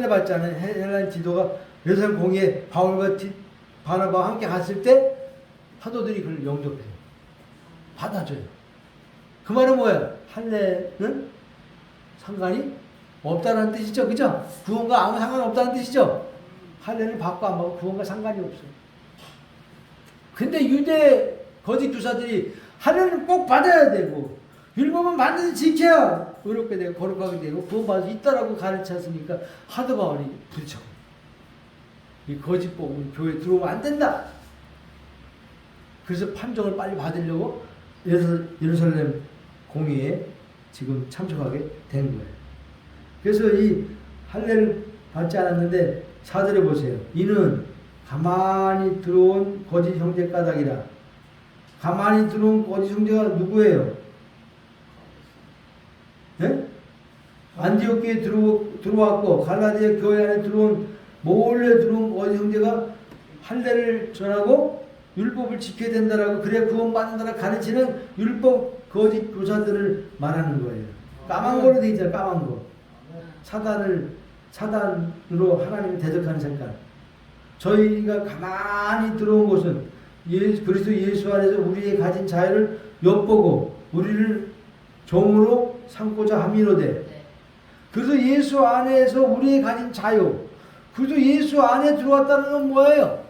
Speaker 1: 받지 않은 헬라인 디도가 예루살렘 공회에 바울과 바나바와 함께 갔을 때 사도들이 그를 영접해요. 받아줘요. 그 말은 뭐예요? 할례는 상관이 없다는 뜻이죠. 그죠? 구원과 아무 상관없다는 뜻이죠. 할례를 받고 안 받고 구원과 상관이 없어요. 근데 유대 거짓 교사들이 할례는 꼭 받아야 되고 율법은 반드시 지켜야 의롭게 되고 거룩하게 되고 구원받을 수 있다라고 가르쳤으니까 하도 바울이 부딪혀. 이 거짓 복음은 교회에 들어오면 안 된다. 그래서 판정을 빨리 받으려고 예루살렘 공회에 지금 참석하게 된 거예요. 그래서 이 할례를 받지 않았는데 4절에 보세요. 이는 가만히 들어온 거짓 형제 까닭이라. 가만히 들어온 거짓 형제가 누구예요? 네? 안디옥교에 들어왔고 갈라디아 교회 안에 들어온 몰래 들어온 거짓 형제가 할례를 전하고 율법을 지켜야 된다라고 그래야 구원받는다라고 가르치는 율법 거짓 교사들을 말하는 거예요. 까만 거로 돼 있잖아요. 까만 거. 사단으로 하나님을 대적하는 색깔. 저희가 가만히 들어온 것은 그리스도 예수 안에서 우리의 가진 자유를 엿보고 우리를 종으로 삼고자 함이로되. 그래서 예수 안에서 우리의 가진 자유, 그래서 예수 안에 들어왔다는 건 뭐예요?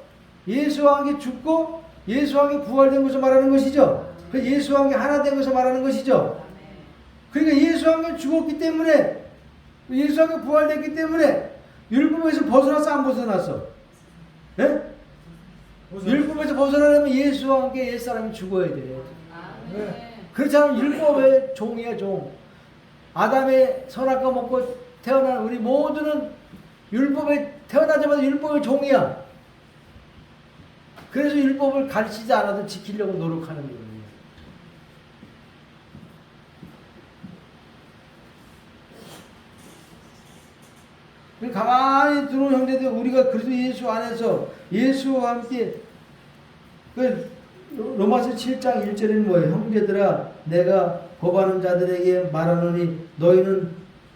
Speaker 1: 예수와 함께 죽고 예수와 함께 부활된 것을 말하는 것이죠. 그 예수와 함께 하나 된 것을 말하는 것이죠. 그러니까 예수와 함께 죽었기 때문에 예수와 함께 부활됐기 때문에 율법에서 벗어났어 안 벗어났어? 네? 율법에서 벗어나려면 예수와 함께 옛사람이 죽어야 돼. 네. 그렇지 않으면 율법의 종이야 종. 아담의 선악과 먹고 태어난 우리 모두는 율법에 태어나자마자 율법의 종이야. 그래서 율법을 가르치지 않아도 지키려고 노력하는 거예요. 가만히 들어온 형제들 우리가 그래도 예수 안에서 예수와 함께 로마서 7장 1절에는 뭐예요? 형제들아 내가 법하는 자들에게 말하노니 너희는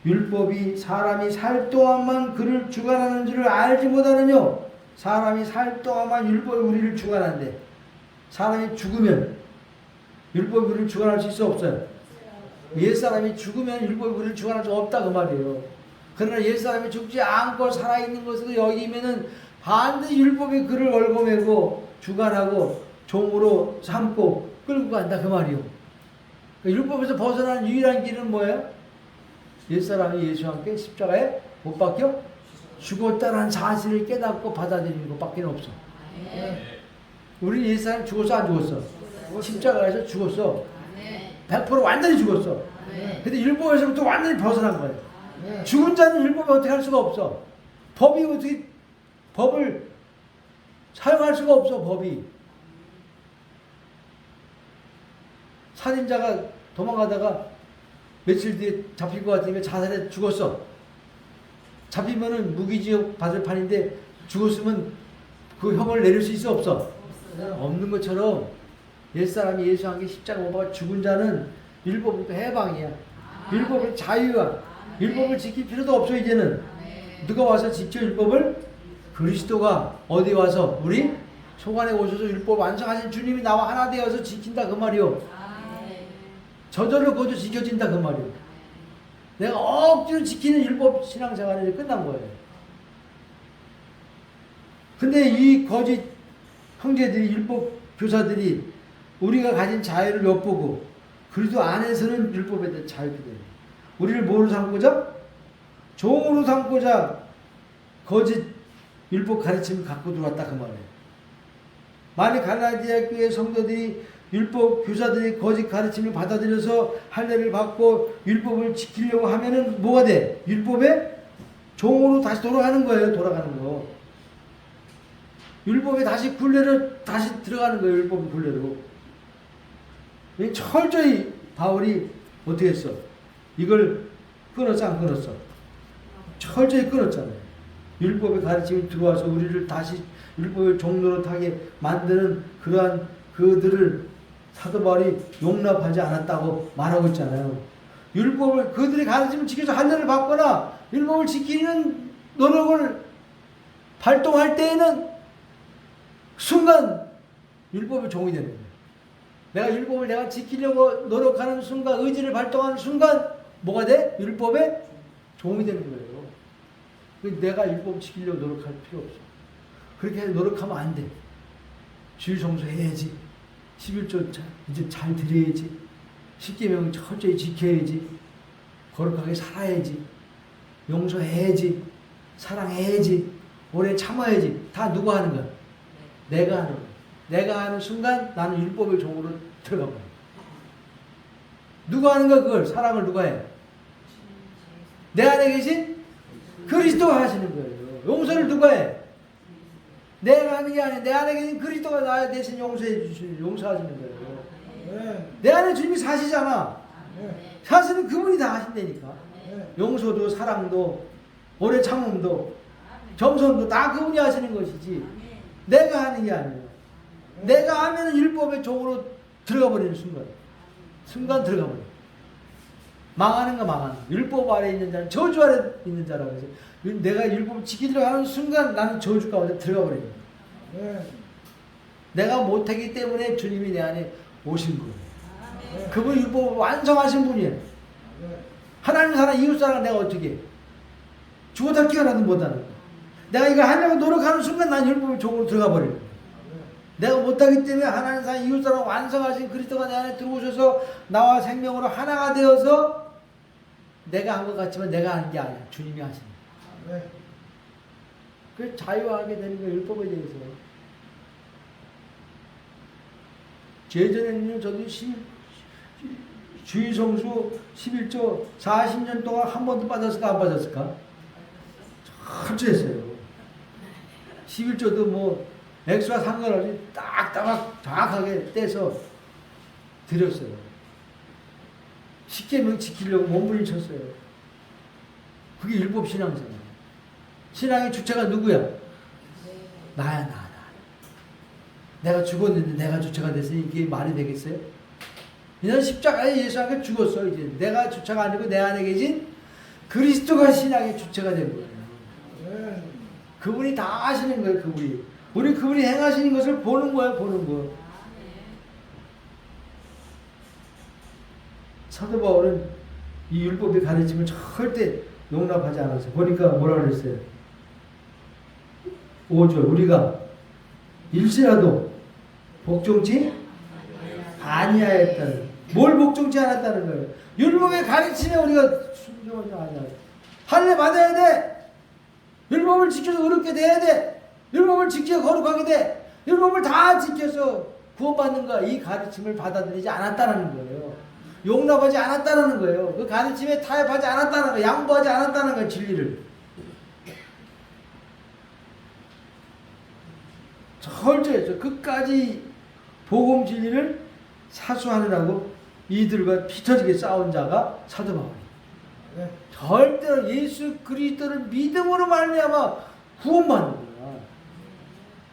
Speaker 1: 율법이 사람이 살 동안만 그를 주관하는 줄을 알지 못하느뇨. 사람이 살 동안만 율법이 우리를 주관한대. 사람이 죽으면 율법이 우리를 주관할 수 있어 없어요? 옛사람이 죽으면 율법이 우리를 주관할 수 없다 그 말이에요. 그러나 옛사람이 죽지 않고 살아있는 것으로 여기면은 반드시 율법이 그를 얽어매고 주관하고 종으로 삼고 끌고 간다 그 말이요. 그러니까 율법에서 벗어나는 유일한 길은 뭐예요? 옛사람이 예수와 함께 십자가에 못 박혀 죽었다는 사실을 깨닫고 받아들이는 것밖에 없어. 우리 옛사람 죽었어 안 죽었어? 십자가에서 죽었어.
Speaker 2: 네.
Speaker 1: 100% 완전히 죽었어.
Speaker 2: 네.
Speaker 1: 근데 율법에서부터 완전히 벗어난 거예요.
Speaker 2: 네.
Speaker 1: 죽은 자는 율법에 어떻게 할 수가 없어. 법이 어떻게 법을 사용할 수가 없어. 법이. 살인자가 도망가다가 며칠 뒤에 잡힐 것 같으니까 자살해 죽었어. 잡히면은 무기징역 받을 판인데 죽었으면 그 형을 내릴 수 있어 없어? 없는 것처럼 옛사람이 예수한 게 십자가 못 박아 죽은 자는 율법부터 해방이야. 율법은 자유야. 율법을 지킬 필요도 없어 이제는. 누가 와서 지켜 율법을? 그리스도가 어디 와서 우리 속 안에 오셔서 율법 완성하신 주님이 나와 하나 되어서 지킨다 그 말이요. 저절로 그것도 지켜진다 그 말이요. 내가 억지로 지키는 율법 신앙생활이 끝난 거예요. 근데 이 거짓 형제들이 율법 교사들이 우리가 가진 자유를 엿보고 그리스도 안에서는 율법에 대해 자유게 돼요. 우리를 뭐로 삼고자? 종으로 삼고자 거짓 율법 가르침을 갖고 들어왔다 그 말이에요. 만약 갈라디아 교회 성도들이 율법 교사들이 거짓 가르침을 받아들여서 할례를 받고 율법을 지키려고 하면은 뭐가 돼? 율법의 종으로 다시 돌아가는 거예요. 돌아가는 거. 율법에 다시 굴레로 다시 들어가는 거예요. 율법 굴레로. 철저히 바울이 어떻게 했어? 이걸 끊었어 안 끊었어? 철저히 끊었잖아요. 율법의 가르침이 들어와서 우리를 다시 율법의 종로로 타게 만드는 그러한 그들을 사도 바울이 용납하지 않았다고 말하고 있잖아요. 율법을 그들의 가르침을 지켜서 할례를 받거나 율법을 지키는 노력을 발동할 때에는 순간 율법의 종이 되는 거예요. 내가 율법을 내가 지키려고 노력하는 순간 의지를 발동하는 순간 뭐가 돼? 율법의 종이 되는 거예요. 내가 율법 지키려고 노력할 필요 없어. 그렇게 노력하면 안 돼. 주일 성수해야지. 11조 이제 잘 드려야지. 10계명 철저히 지켜야지. 거룩하게 살아야지. 용서해야지. 사랑해야지. 오래 참아야지. 다 누가 하는 거야? 내가 하는 거야. 내가 하는 순간 나는 율법의 종으로 들어가 버려. 누가 하는 거야 그걸? 사랑을 누가 해? 내 안에 계신 그리스도가 하시는 거예요. 용서를 누가 해? 내가 하는 게 아니야. 내 안에 계신 그리스도가 나 대신 용서하시는 거예요. 내 안에 주님이 사시잖아. 사실은 그분이 다 하신다니까. 용서도 사랑도 오래 참음도 정성도 다 그분이 하시는 것이지 내가 하는 게 아니에요. 내가 하면 율법의 종으로 들어가 버리는 순간 들어가 버려. 망하는 거 망하는 거. 율법 아래 있는 자는 저주 아래 있는 자라고 해서 내가 율법을 지키려고 하는 순간 나는 저주 가운데 들어가 버리는 거예요. 내가 못하기 때문에 주님이 내 안에 오신 거예요. 그분이 율법을 완성하신 분이에요. 하나님 사랑 이웃 사랑 내가 어떻게 해? 죽어다 깨어나도 못하는 거야. 내가 이거 하려고 노력하는 순간 난 율법의 종으로 들어가 버리는 거야. 내가 못하기 때문에 하나님 사랑 이웃 사랑 완성하신 그리스도가 내 안에 들어오셔서 나와 생명으로 하나가 되어서 내가 한 것 같지만 내가 하는 게 아니야. 주님이 하시는 거야. 그 자유하게 되는 거예요. 율법에 대해서. 예전에는 저도 주의성수 11조 40년 동안 한 번도 빠졌을까 안 빠졌을까? 철저히 했어요. 11조도 뭐 액수와 상관없이 딱딱 정확하게 떼서 드렸어요. 10계명 지키려고 몸부림쳤어요. 그게 율법 신앙이잖아요. 신앙의 주체가 누구야? 나야 나. 내가 죽었는데 내가 주체가 됐으니 이게 말이 되겠어요? 이는 십자가에 예수하게 죽었어. 이제 내가 주체가 아니고 내 안에 계신 그리스도가 신앙의 주체가 된 거예요. 그분이 다 하시는 거예요. 그분이 행하시는 것을 보는 거예요. 보는 거. 사도 바울은 이 율법의 가르침을 절대 용납하지 않았어요. 보니까 뭐라 그랬어요? 5절 우리가 일시라도 복종치 아니하였다는. 뭘 복종치 않았다는 거예요? 율법의 가르침에 우리가 순종하지 않아요. 할례 받아야 돼. 율법을 지켜서 의롭게 돼야 돼. 율법을 지켜 거룩하게 돼. 율법을 다 지켜서 구원받는가 이 가르침을 받아들이지 않았다는 거예요. 용납하지 않았다는 거예요. 그 가르침에 타협하지 않았다는 거예요. 양보하지 않았다는 거예요. 진리를. 철저했죠. 끝까지 복음 진리를 사수하느라고 이들과 피터지게 싸운 자가 사도 바울이에요. 절대로 예수 그리스도를 믿음으로 말미암아 구원받는 거야.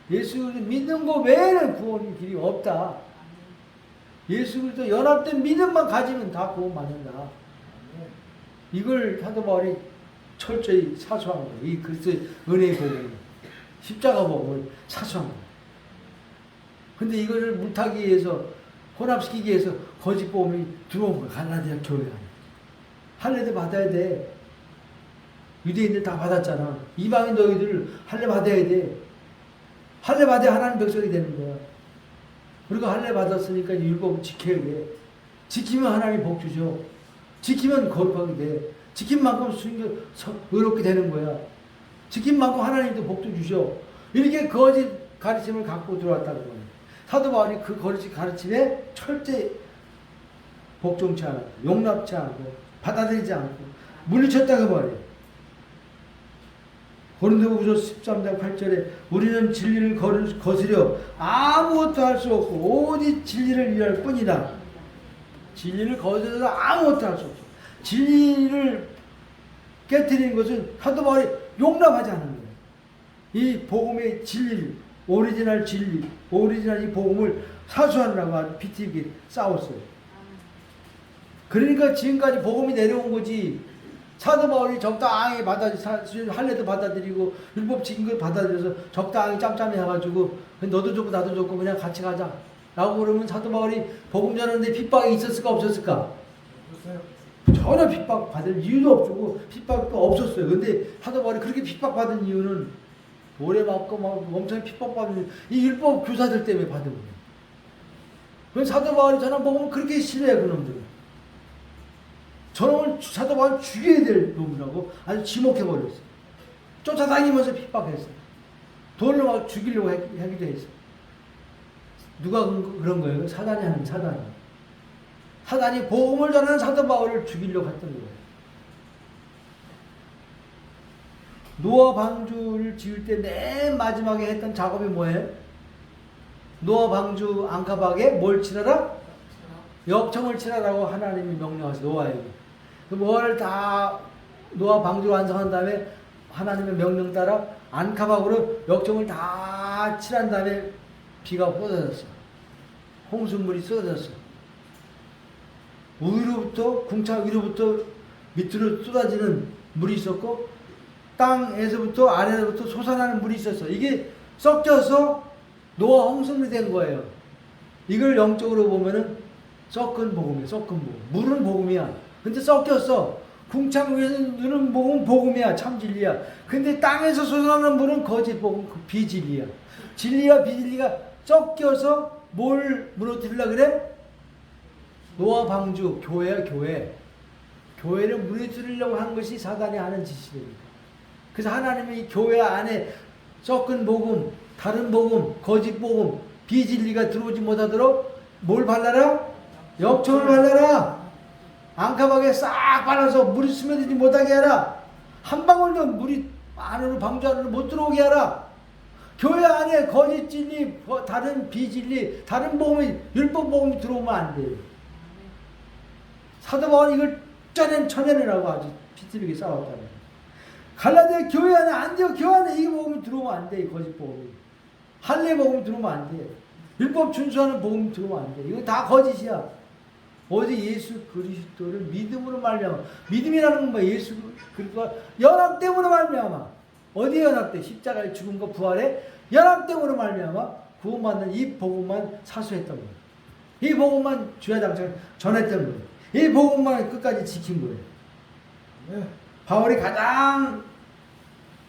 Speaker 1: 예수를 믿는 거 외에는 구원의 길이 없다. 예수 그리스도 연합된 믿음만 가지면 다 구원받는다. 이걸 사도 바울이 철저히 사수한 거예요. 이 그리스도의 은혜의 복음, 십자가 복음을 사수한 거예요. 근데 이거를 못하기 위해서, 혼합시키기 위해서 거짓 복음이 들어온 거예요. 갈라디아 교회 안에. 할례도 받아야 돼. 유대인들 다 받았잖아. 이방인 너희들 할례 받아야 돼. 할례 받아야 하나님 백성이 되는 거야. 그리고 할례 받았으니까 율법을 지켜야 돼. 지키면 하나님 복 주죠. 지키면 거룩하게 돼. 지킨 만큼 의롭게 되는 거야. 지킨 만큼 하나님도 복도 주죠. 이렇게 거짓 가르침을 갖고 들어왔다는 거예요. 사도 바울이 그 거짓 가르침에 철저히 복종치 않고 용납치 않고 받아들이지 않고 물리쳤다고 말해요. 고린도후서 13장 8절에 우리는 진리를 거스려 아무것도 할 수 없고 오직 진리를 위할 뿐이다. 진리를 거스려서 아무것도 할 수 없어. 진리를 깨뜨리는 것은 사도 바울이 용납하지 않는 거예요. 이 복음의 진리를, 오리지널 진리, 오리지널 이 복음을 사수하느라고 아주 비틀게 싸웠어요. 그러니까 지금까지 복음이 내려온 거지. 사도 바울이 적당히 할례도 받아들이고 율법 지킨 걸 받아들여서 적당히 짬짬이 해가지고 너도 좋고 나도 좋고 그냥 같이 가자 라고 그러면 사도 바울이 복음 전하는데 핍박이 있었을까 없었을까? 전혀 핍박받을 이유도 없고 핍박도 없었어요. 근데 사도 바울이 그렇게 핍박받은 이유는 오래 맞고 막 엄청 핍박받는 이 율법 교사들 때문에 받은 거예요. 그래서 사도 바울이 전한 복음을 그렇게 싫어해요. 그놈들은. 저놈을 사도 바울 죽여야 될 놈이라고 아주 지목해버렸어요. 쫓아다니면서 핍박했어요. 돌로 막 죽이려고 하기도 했어요. 누가 그런 거예요? 사단이 하는 사단이. 사단이 복음을 전하는 사도 바울을 죽이려고 했던 거예요. 노아 방주를 지을 때 맨 마지막에 했던 작업이 뭐예요? 노아 방주 앙카박에 뭘 칠하라? 역청을 칠하라고 하나님이 명령하세요. 노아에게. 뭘 다 노아 방주를 완성한 다음에 하나님의 명령 따라 앙카박으로 역청을 다 칠한 다음에 비가 쏟아졌어. 홍수물이 쏟아졌어. 위로부터 궁창 위로부터 밑으로 쏟아지는 물이 있었고 땅에서부터 아래로부터 솟아나는 물이 있었어. 이게 섞여서 노아 홍수물이 된 거예요. 이걸 영적으로 보면은 섞은 복음이에요. 섞은 복음. 물은 복음이야. 근데 섞였어. 궁창 위에서 누는 복음은 복음이야. 참 진리야. 근데 땅에서 솟아나는 물은 거짓 복음, 비진리야. 진리와 비진리가 섞여서 뭘 무너뜨리려고 그래? 노아 방주, 교회야, 교회. 교회를 무너뜨리려고 하는 것이 사단이 하는 짓이니까. 그래서 하나님이 이 교회 안에 섞은 복음, 다른 복음, 거짓 복음, 비진리가 들어오지 못하도록 뭘 발라라? 역청을 발라라. 앙카박에 싹 발라서 물이 스며들지 못하게 하라. 한 방울도 물이 안으로 방주 안으로 못 들어오게 하라. 교회 안에 거짓 진리, 다른 비진리, 다른 복음이 율법 복음이 들어오면 안 돼요. 사도 바울이 이걸 쳐내느라고 아주 비틀리게 싸웠다는 거예요. 갈라디아 교회 안에 안 돼요. 교회 안에 이 복음이 들어오면 안 돼. 이 거짓 복음이. 할례 복음이 들어오면 안 돼. 율법 준수하는 복음이 들어오면 안 돼. 이거 다 거짓이야. 어디 예수 그리스도를 믿음으로 말미암아. 믿음이라는 건 뭐야? 예수 그리스도와 연합됨으로 말미암아. 어디에 연합돼? 십자가의 죽음과 부활에 연합됨으로 말미암아 구원받는 이 복음만 사수했던 거예요. 이 복음만 주야장창 전했던 거예요. 이 복음만 끝까지 지킨 거예요. 네. 바울이 가장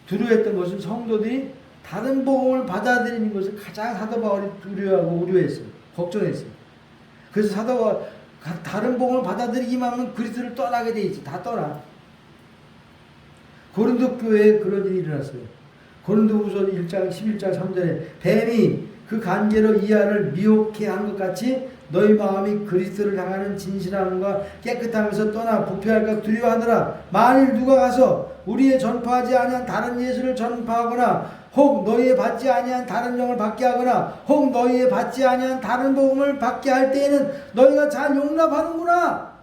Speaker 1: 두려워했던 것은 성도들이 다른 복음을 받아들이는 것을 가장 사도 바울이 두려워하고 우려했어요. 걱정했어요. 그래서 사도 바울 다른 복음을 받아들이기만 하면 그리스도를 떠나게 돼 있지. 다 떠나. 고린도 교회에 그런 일이 일어났어요. 고린도후서 1장 11장 3절에 뱀이 그 관계로 이하를 미혹해 한 것 같이 너희 마음이 그리스도를 향하는 진실함과 깨끗함에서 떠나 부패할까 두려워하느라. 만일 누가 가서 우리의 전파하지 아니한 다른 예수를 전파하거나 혹 너희의 받지 아니한 다른 영을 받게 하거나 혹 너희의 받지 아니한 다른 복음을 받게 할 때에는 너희가 잘 용납하는구나.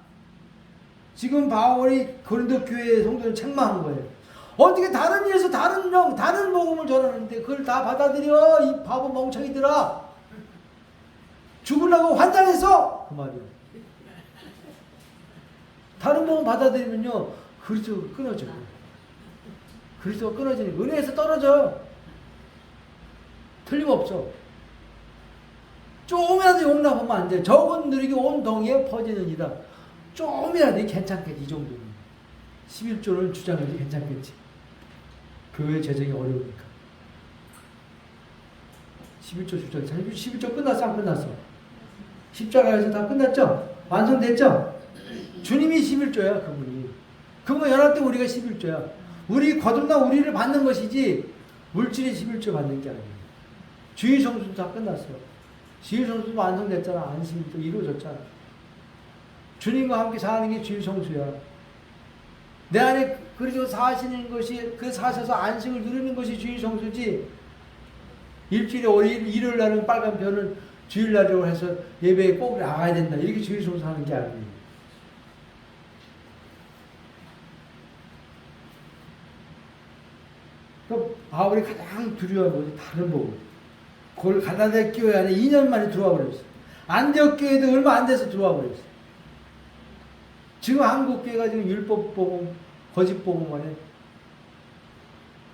Speaker 1: 지금 바울이 고린도 교회의 성도를 책망한 거예요. 어떻게 다른 예수, 다른 영, 다른 복음을 전하는데 그걸 다 받아들여? 이 바보 멍청이들아. 죽으려고 환장했어? 그 말이에요. 다른 복음 받아들이면요 그리스도가 끊어져요. 그리스도가 끊어지는 은혜에서 떨어져. 틀림없어. 조금이라도 용납하면 안 돼. 적은 누리기 온 덩이에 퍼지느니라. 조금이라도 괜찮겠지. 이 정도는 11조를 주장하지 괜찮겠지. 교회 재정이 어려우니까 11조 주장이 11조 끝났어 안 끝났어? 십자가에서 다 끝났죠? 완성됐죠? 주님이 11조야. 그분은 연합 때 우리가 11조야. 우리 거듭나 우리를 받는 것이지 물질이 11조 받는 게 아니에요. 주의 성수도 다 끝났어. 주의 성수도 완성됐잖아. 안식도 이루어졌잖아. 주님과 함께 사는 게 주의 성수야. 내 안에 그리고 사시는 것이 그 사셔서 안식을 누리는 것이 주의 성수지. 일주일에 일요일 날은 빨간 변은 주일날이라고 해서 예배에 꼭 나가야 된다. 이렇게 주의 성수 하는 게 아니에요. 그 바울이 가장 두려워한 것이 다른 복음. 그걸 갈라디아 교회 안에 2년 만에 들어와 버렸어. 안디옥 교회도 얼마 안 돼서 들어와 버렸어. 지금 한국 교회가 지금 율법 복음, 거짓 복음 안에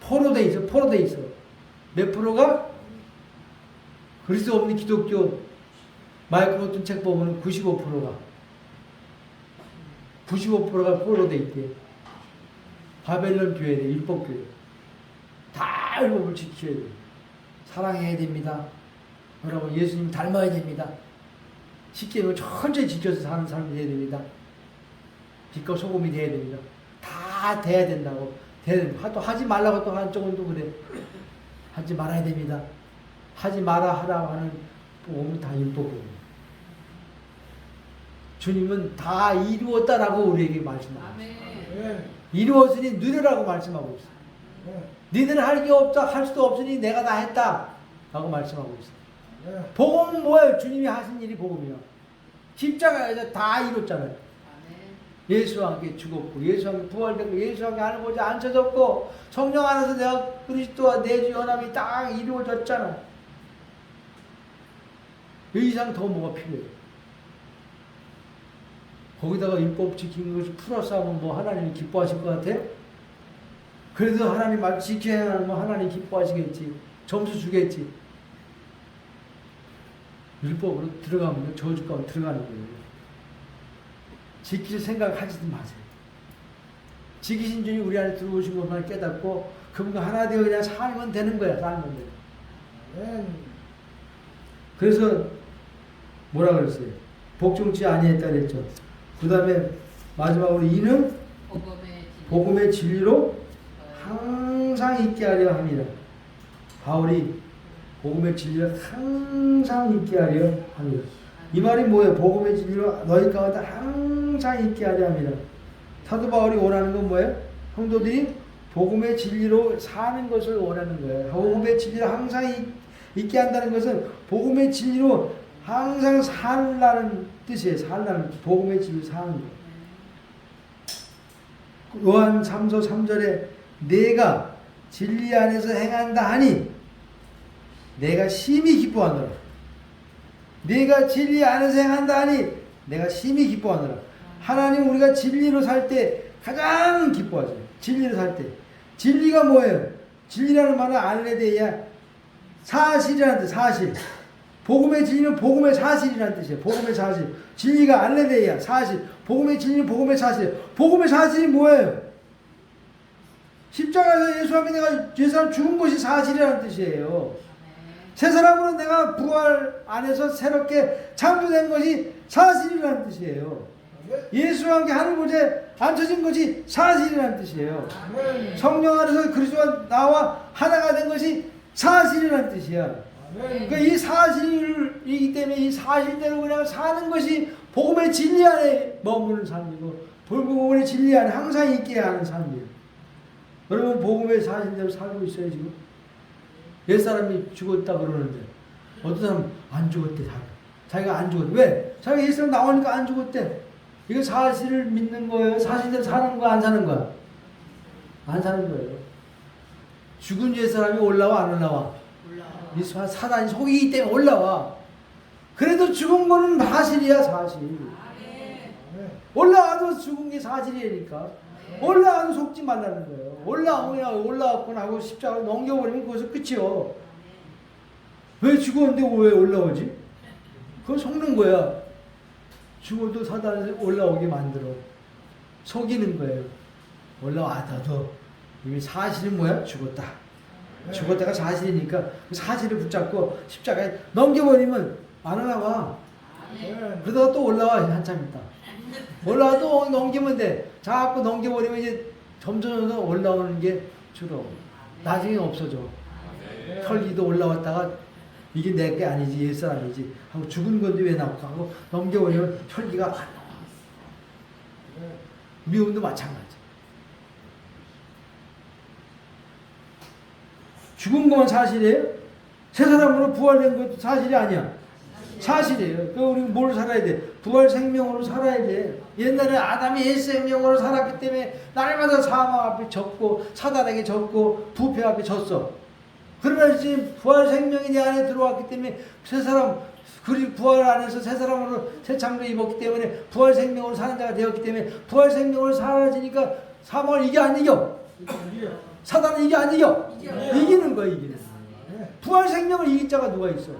Speaker 1: 포로돼 있어. 포로돼 있어. 몇 프로가? 그리스도 없는 기독교 마이크 노튼 책 보면 95%가 95%가 포로돼 있대. 바벨론 교회래. 율법 교회. 다 율법을 지켜야 돼. 사랑해야 됩니다. 여러분 예수님 닮아야 됩니다. 쉽게 말하면 천천히 지켜서 사는 삶이 돼야 됩니다. 빛과 소금이 돼야 됩니다. 다 돼야 된다고. 돼야 됩니다. 또 하지 말라고 또 한쪽은 또 그래. 하지 말아야 됩니다. 하지 마라 하라고 하는 복음은 다 율법이에요. 주님은 다 이루었다라고 우리에게 말씀하고 있어요. 이루었으니 누려라고 말씀하고 있어요. 니들은 할 게 없다, 할 수도 없으니 내가 다 했다 라고 말씀하고 있어요. 복음은 뭐예요? 주님이 하신 일이 복음이요. 십자가에서 다 이뤘잖아요. 예수와 함께 죽었고 예수와 함께 부활되고 예수와 함께 하늘 보좌에 앉혀졌고 성령 안에서 내가 그리스도와 내 주 연합이 딱 이루어졌잖아. 이 이상 더 뭐가 필요해요? 거기다가 율법 지키는 것을 플러스 하면 뭐 하나님이 기뻐하실 것 같아요? 그래도 하나님 말 지켜야 하면 뭐 하나님 기뻐하시겠지. 점수 주겠지. 율법으로 들어가면 저주 가운데 들어가는 거예요. 지킬 생각하지도 마세요. 지키신 주님 우리 안에 들어오신 것만 깨닫고 그분과 하나 되어 그냥 살면 되는 거야. 살면 돼. 그래서 뭐라 그랬어요? 복종치 아니했다 그랬죠. 그 다음에 마지막으로 이는 복음의 진리로 항상 있게 하려 합니다. 바울이 복음의 진리를 항상 있게 하려 합니다. 이 말이 뭐예요? 복음의 진리로 너희 가운데 항상 있게 하려 합니다. 사도 바울이 원하는 건 뭐예요? 성도들이 복음의 진리로 사는 것을 원하는 거예요. 복음의 진리로 항상 있게 한다는 것은 복음의 진리로 항상 살라는 뜻이에요. 살라는 복음의 진리로 사는 거예요. 요한 3서 3절에 내가 진리 안에서 행한다 하니 내가 심히 기뻐하노라. 내가 진리 안에서 행한다 하니 내가 심히 기뻐하노라. 하나님 우리가 진리로 살 때 가장 기뻐하죠. 진리로 살 때. 진리가 뭐예요? 진리라는 말은 알레데이야. 사실이라는 뜻, 사실. 복음의 진리는 복음의 사실이라는 뜻이에요. 복음의 사실. 진리가 알레데이야, 사실. 복음의 진리는 복음의 사실. 복음의 사실이 뭐예요? 십자가에서 예수함에 내가 예수함 죽은 것이 사실이라는 뜻이에요. 새 사람으로 내가 부활 안에서 새롭게 창조된 것이 사실이라는 뜻이에요. 예수와 함께 하늘보좌에 앉혀진 것이 사실이라는 뜻이에요. 성령 안에서 그리스도와 나와 하나가 된 것이 사실이라는 뜻이야. 그러니까 이 사실이기 때문에 이 사실대로 그냥 사는 것이 복음의 진리 안에 머무는 삶이고 복음의 진리 안에 항상 있게 하는 삶이에요. 여러분 복음의 사실대로 살고 있어요 지금? 옛사람이 죽었다 그러는데 어떤 사람은 안 죽었대 자기가 안 죽었대. 왜? 자기가 옛사람 나오니까 안 죽었대. 이거 사실을 믿는 거예요? 사실대로 사는 거야? 안 사는 거야? 안 사는 거예요. 죽은 옛사람이 올라와 안 올라와? 이 사단이 속이기 때문에 올라와. 그래도 죽은 거는 사실이야 사실. 올라와도 죽은 게 사실이니까. 올라와도 속지 말라는 거예요. 올라왔구나 하고 십자가를 넘겨버리면 그것은 끝이요. 왜 죽었는데 왜 올라오지? 그건 속는 거야. 죽어도 사단을 올라오게 만들어. 속이는 거예요. 올라와도 이미 사실은 뭐야? 죽었다. 죽었다가 사실이니까 그 사실을 붙잡고 십자가에 넘겨버리면 안 올라와. 그러다가 또 올라와 한참 있다. 올라와도 넘기면 돼. 자꾸 넘겨버리면 이제 점점 올라오는 게 줄어. 나중에 없어져. 혈기도 올라왔다가 이게 내 게 아니지 옛사람이지 하고 죽은 건데 왜 나올까 하고 넘겨버리면 혈기가 안 나와. 미움도 마찬가지. 죽은 건 사실이에요? 새 사람으로 부활된 것도 사실이 아니야. 사실이에요. 그 우리 뭘 살아야 돼? 부활 생명으로 살아야 돼. 옛날에 아담이 옛 생명으로 살았기 때문에 날마다 사망 앞에 졌고 사단에게 졌고 부패 앞에 졌어. 그러나 이제 부활 생명이 내 안에 들어왔기 때문에 새 사람 그리고 부활 안에서 새 사람으로 새 창조 입었기 때문에 부활 생명으로 사는 자가 되었기 때문에 부활 생명으로 사라지니까 사망을 이게 안 이겨. 사단은 이게 안 이겨. 이기는 거야 이기는. 부활 생명을 이길 자가 누가 있어?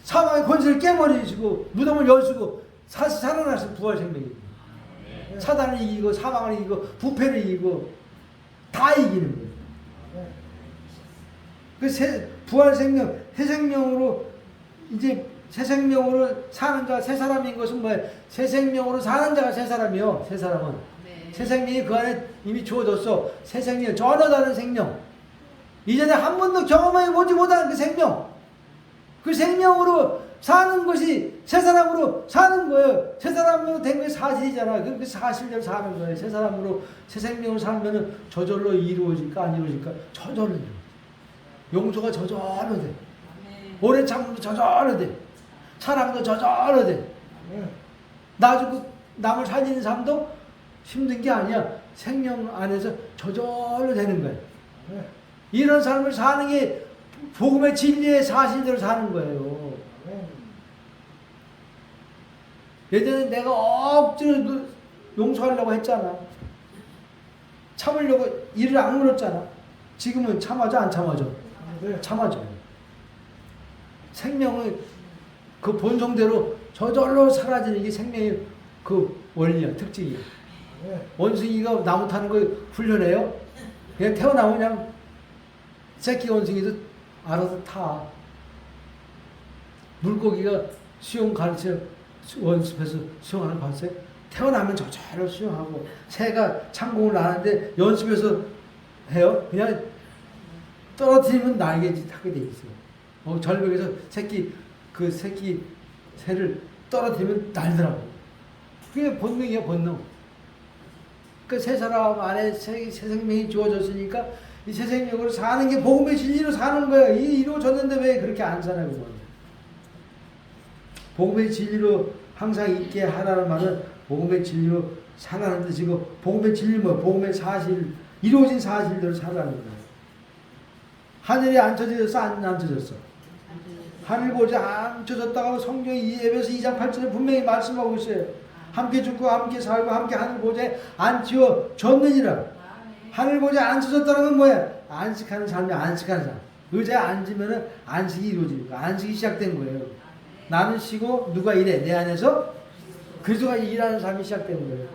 Speaker 1: 사망의 권세를 깨버리시고 무덤을 여시고 살아나서 부활 생명이. 사단을 이기고 사망을 이기고 부패를 이기고 다 이기는 거예요. 그 부활 생명, 새 생명으로 이제 새 생명으로 사는 자가 새 사람인 것은 뭐예요? 새 생명으로 사는 자가 새 사람이요. 새 사람은 새 생명이 그 안에 이미 주어졌어. 새 생명, 전혀 다른 생명. 이전에 한 번도 경험해 보지 못한 그 생명. 그 생명으로 사는 것이 새 사람으로 사는 거예요. 새 사람으로 된 게 사실이잖아. 그 사실대로 사는 거예요. 새 사람으로, 새 생명으로 살면은 저절로 이루어질까 안 이루어질까? 저절로 이루어져. 용서가 저절로 돼. 오래 참음도 저절로 돼. 사랑도 저절로 돼. 나주고 남을 살리는 삶도 힘든 게 아니야. 생명 안에서 저절로 되는 거예요. 이런 삶을 사는 게 복음의 진리의 사실대로 사는 거예요. 예전에 내가 억지로 용서하려고 했잖아. 참으려고 이를 악물었잖아. 지금은 참아져 안 참아져? 참아져. 생명의 그 본성대로 저절로 사라지는 게 생명의 그 원리야, 특징이야. 원숭이가 나무 타는 거 훈련해요? 그냥 태어나면 그냥 새끼 원숭이도 알아서 타. 물고기가 수영 가르쳐 원습해서 수영하는 거 봤어요? 태어나면 저절로 수영하고 새가 창공을 나는데 연습해서 해요? 그냥 떨어뜨리면 날개짓 하게 돼 있어요. 절벽에서 그 새끼 새를 떨어뜨리면 날더라고. 그게 본능이야, 본능. 그 새 사람 안에 새 생명이 주어졌으니까 이 새 생명으로 사는 게 복음의 진리로 사는 거야. 이루어졌는데 왜 그렇게 안 사냐고 말이야. 복음의 진리로 항상 있게 하라는 말은 복음의 진리로 살라는 뜻이고, 복음의 진리 뭐 복음의 사실, 이루어진 사실대로 살라는 거야. 하늘에 앉혀졌어, 안 앉혀졌어? 하늘 보지 앉혀졌다고 성경이 에베소 2장 8절에 분명히 말씀하고 있어요. 함께 죽고 함께 살고 함께 하늘 보좌에 앉혀졌느니라. 하늘 보좌에 앉혀졌다는 건 뭐야? 안식하는 삶이 안식하는 삶. 의자에 앉으면 안식이 이루어지니까 안식이 시작된 거예요. 나는 쉬고 누가 일해? 내 안에서 그리스도가 일하는 삶이 시작되는 거예요.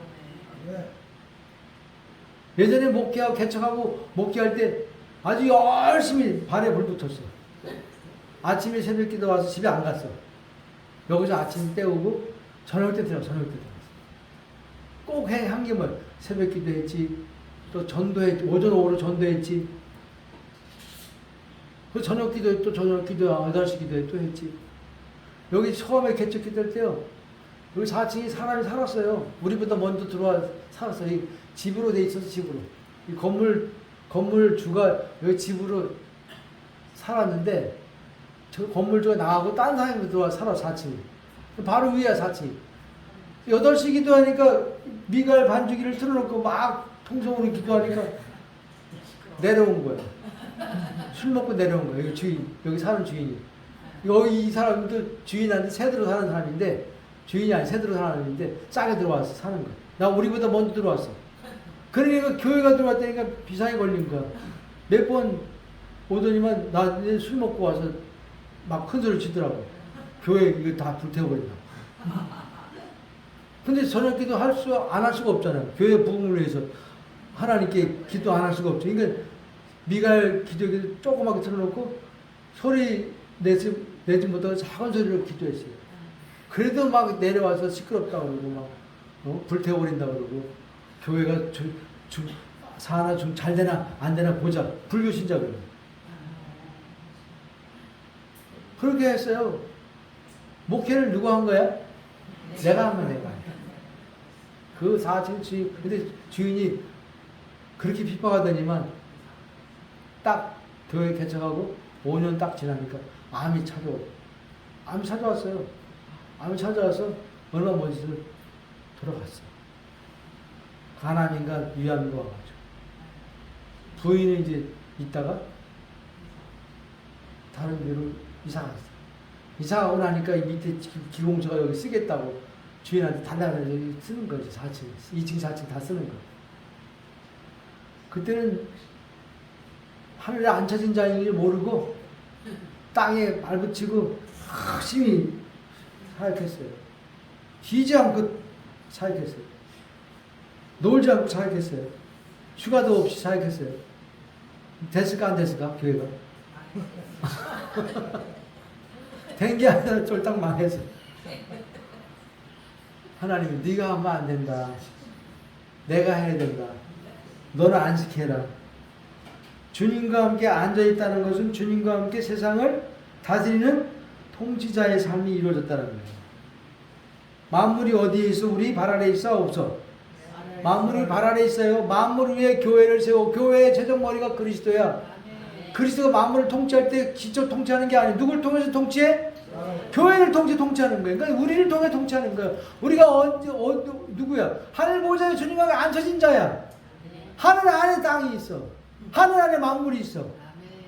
Speaker 1: 예전에 목회하고 개척하고 목회할 때 아주 열심히 발에 불 붙었어. 아침에 새벽 기도 와서 집에 안 갔어. 여기서 아침 때우고 저녁 때 들어갔어. 저녁 때 들어갔어. 꼭 한 개만 새벽 기도했지. 또 전도했지. 오전 오후로 전도했지. 그 저녁 기도에 또 저녁 기도 8시 기도에 또 했지. 여기 처음에 개척 기도할 때요. 여기 4층이 사람이 살았어요. 우리보다 먼저 들어와 살았어요. 이 집으로 돼 있어서 집으로. 이 건물주가 여기 집으로 살았는데 저 건물주가 나가고 딴 사람이 들어와 살아 4층. 바로 위야 4층. 8시 기도하니까 미갈 반주기를 틀어놓고 막 통성으로 기도하니까 내려온 거야. 술 먹고 내려온 거야. 여기 주인, 여기 사는 주인이. 여기 이 사람도 주인한테 새들어 사는 사람인데, 주인이 아니 새들어 사는 사람인데 싸게 들어와서 사는 거야. 나 우리보다 먼저 들어왔어. 그러니까 교회가 들어왔다니까 비상이 걸린 거야. 몇 번 오더니만 나 술 먹고 와서 막 큰 소리 치더라고. 교회 이거 다 불태워버린다. 근데 저녁 기도 안 할 수가 없잖아요. 교회 부흥을 위해서 하나님께 기도 안 할 수가 없죠. 그러니까 미갈 기도기를 조그맣게 틀어놓고 소리 내지 못하고 작은 소리로 기도했어요. 그래도 막 내려와서 시끄럽다고 그러고 막 불태워버린다고 그러고 교회가 사나 좀 잘 되나 안 되나 보자. 불교 신자들 그렇게 했어요. 목회를 누가 한 거야? 내가 한 거야. 내가. 그 4층 주인, 근데 주인이 그렇게 핍박하더니만 딱 교회 개척하고 5년 딱 지나니까 암이 찾아왔어요. 암이 찾아와서 얼마 먼지 돌아갔어. 간암인가 위암인가 와가지고. 부인은 이제 있다가 다른 데로 이사 갔어. 이사 가고 나니까 이 밑에 기공처가 여기 쓰겠다고 주인한테 달라고 쓰는 거지. 4층, 2층, 4층 다 쓰는 거. 그때는 하늘에 안 쳐진 자인지 모르고 땅에 발붙이고 열심히 사역했어요. 쉬지 않고 사역했어요. 놀지 않고 사역했어요. 휴가도 없이 사역했어요. 됐을까 안 됐을까 교회가? 된 게 아니라 쫄딱 망했어. 하나님이 네가 하면 안 된다. 내가 해야 된다. 너는 안식해라. 주님과 함께 앉아있다는 것은 주님과 함께 세상을 다스리는 통치자의 삶이 이루어졌다는 거예요. 만물이 어디에 있어? 우리 발 아래 있어? 없어? 만물이 발 아래 있어요. 만물 위에 교회를 세워. 교회의 최종 머리가 그리스도야. 그리스도가 만물을 통치할 때 직접 통치하는 게 아니에요. 누굴 통해서 통치해? 교회를 통치하는 거예요. 그러니까 우리를 통해 통치하는 거예요. 우리가 누구야? 하늘 보좌에 주님과 앉혀진 자야. 하늘 안에 땅이 있어. 하늘 안에 만물이 있어.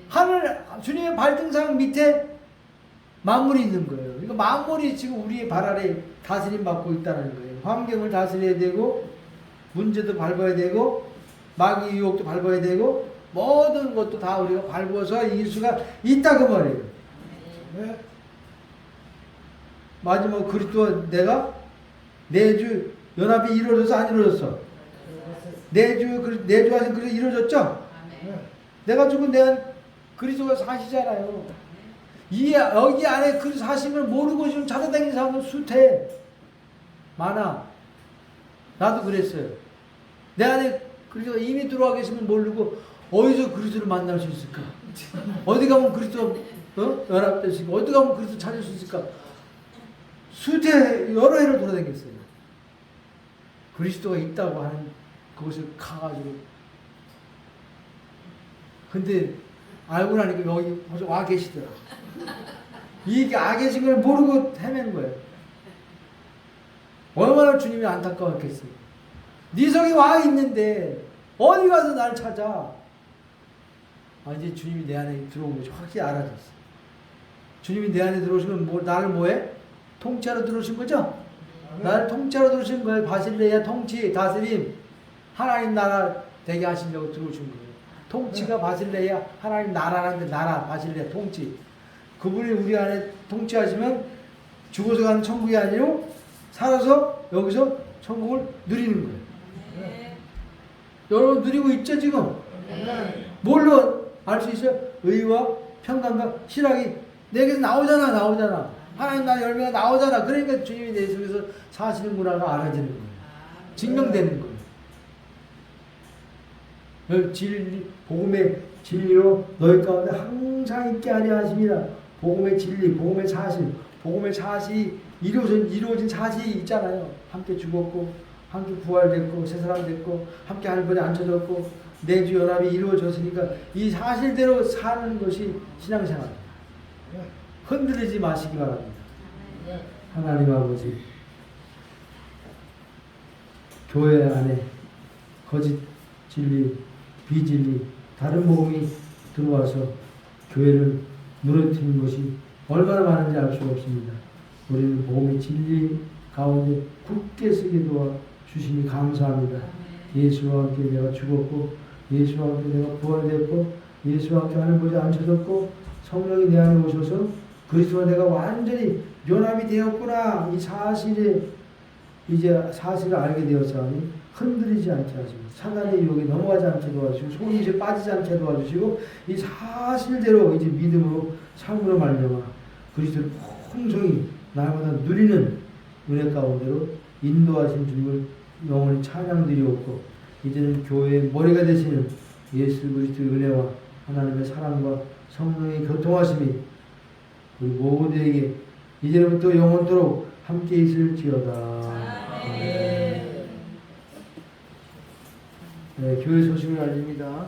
Speaker 1: 하늘 주님의 발등상 밑에 만물이 있는 거예요. 그러니까 만물이 지금 우리의 발 아래 다스림 받고 있다는 거예요. 환경을 다스려야 되고 문제도 밟아야 되고 마귀 유혹도 밟아야 되고 모든 것도 다 우리가 밟아서 이길 수가 있다 그 말이에요. 네? 마지막 그리스도와 내가 내주 연합이 이루어져서 안 이루어졌어? 내주 안에 그리스도 이루어졌죠? 내가 죽은 내 안 그리스도가 사시잖아요. 여기 안에 그 사심을 모르고 지금 찾아다니는 사람은 수태 많아. 나도 그랬어요. 내 안에 그리스도가 이미 들어와 계시면 모르고 어디서 그리스도를 만날 수 있을까? 어디 가면 그리스도 연합될 수 있을까? 어디 가면 그리스도 찾을 수 있을까? 수태 여러 해를 돌아다녔어요. 그리스도가 있다고 하는 그곳을 가가지고 근데 알고 나니까 여기 벌써 와 계시더라. 이게 와 계신 걸 모르고 헤맨 거예요. 얼마나 주님이 안타까웠겠어요. 네 속에 와 있는데 어디 가서 날 찾아. 이제 주님이 내 안에 들어온 것이 확실히 알아졌어. 주님이 내 안에 들어오시면 나를 뭐해? 통치하러 들어오신 거죠? 나를 통치하러 들어오신 거예요. 바실레야 통치, 다스림, 하나님 나라 되게 하시려고 들어오신 거예요. 통치가 바실레야 하나님 나라라는데 나라 바실레야 통치. 그분이 우리 안에 통치하시면 죽어서 가는 천국이 아니고 살아서 여기서 천국을 누리는 거예요. 네. 여러분 누리고 있죠 지금? 네. 뭘로 알 수 있어요? 의와 평강과 실학이 내게서 나오잖아. 하나님 나라 열매가 나오잖아. 그러니까 주님이 내 속에서 사시는구나가 알아지는 거예요. 증명되는 거예요. 진리 복음의 진리로 너희 가운데 항상 있게 하려 하심이라. 복음의 진리, 복음의 사실, 복음의 사실이 이루어진 사실이 있잖아요. 함께 죽었고, 함께 부활됐고, 새 사람 됐고, 함께 하늘보에 앉혀졌고, 내주 연합이 이루어졌으니까 이 사실대로 사는 것이 신앙생활입니다. 흔들리지 마시기 바랍니다. 하나님 아버지, 교회 안에 거짓 진리, 비진리, 다른 복음이 들어와서 교회를 무너뜨리는 것이 얼마나 많은지 알 수가 없습니다. 우리는 복음의 진리 가운데 굳게 서게 도와주시니 감사합니다. 예수와 함께 내가 죽었고, 예수와 함께 내가 부활됐고, 예수와 함께 하늘보에 앉혀졌고, 성령이 내 안에 오셔서 그리스도와 내가 완전히 연합이 되었구나. 이 사실에 이제 사실을 알게 되었사오니 흔들리지 않게 하시고, 사단의 유혹에 넘어가지 않게 도와주시고, 속임수에 빠지지 않게 도와주시고, 이 사실대로 이제 믿음으로 삶으로 말미암아 그리스도를 풍성히 날마다 누리는 은혜 가운데로 인도하신 주님을 영원히 찬양드리옵고, 이제는 교회의 머리가 되시는 예수 그리스도의 은혜와 하나님의 사랑과 성령의 교통하심이 우리 모두에게 이제부터 영원토록 함께 있을지어다. 네, 교회 소식을 알립니다.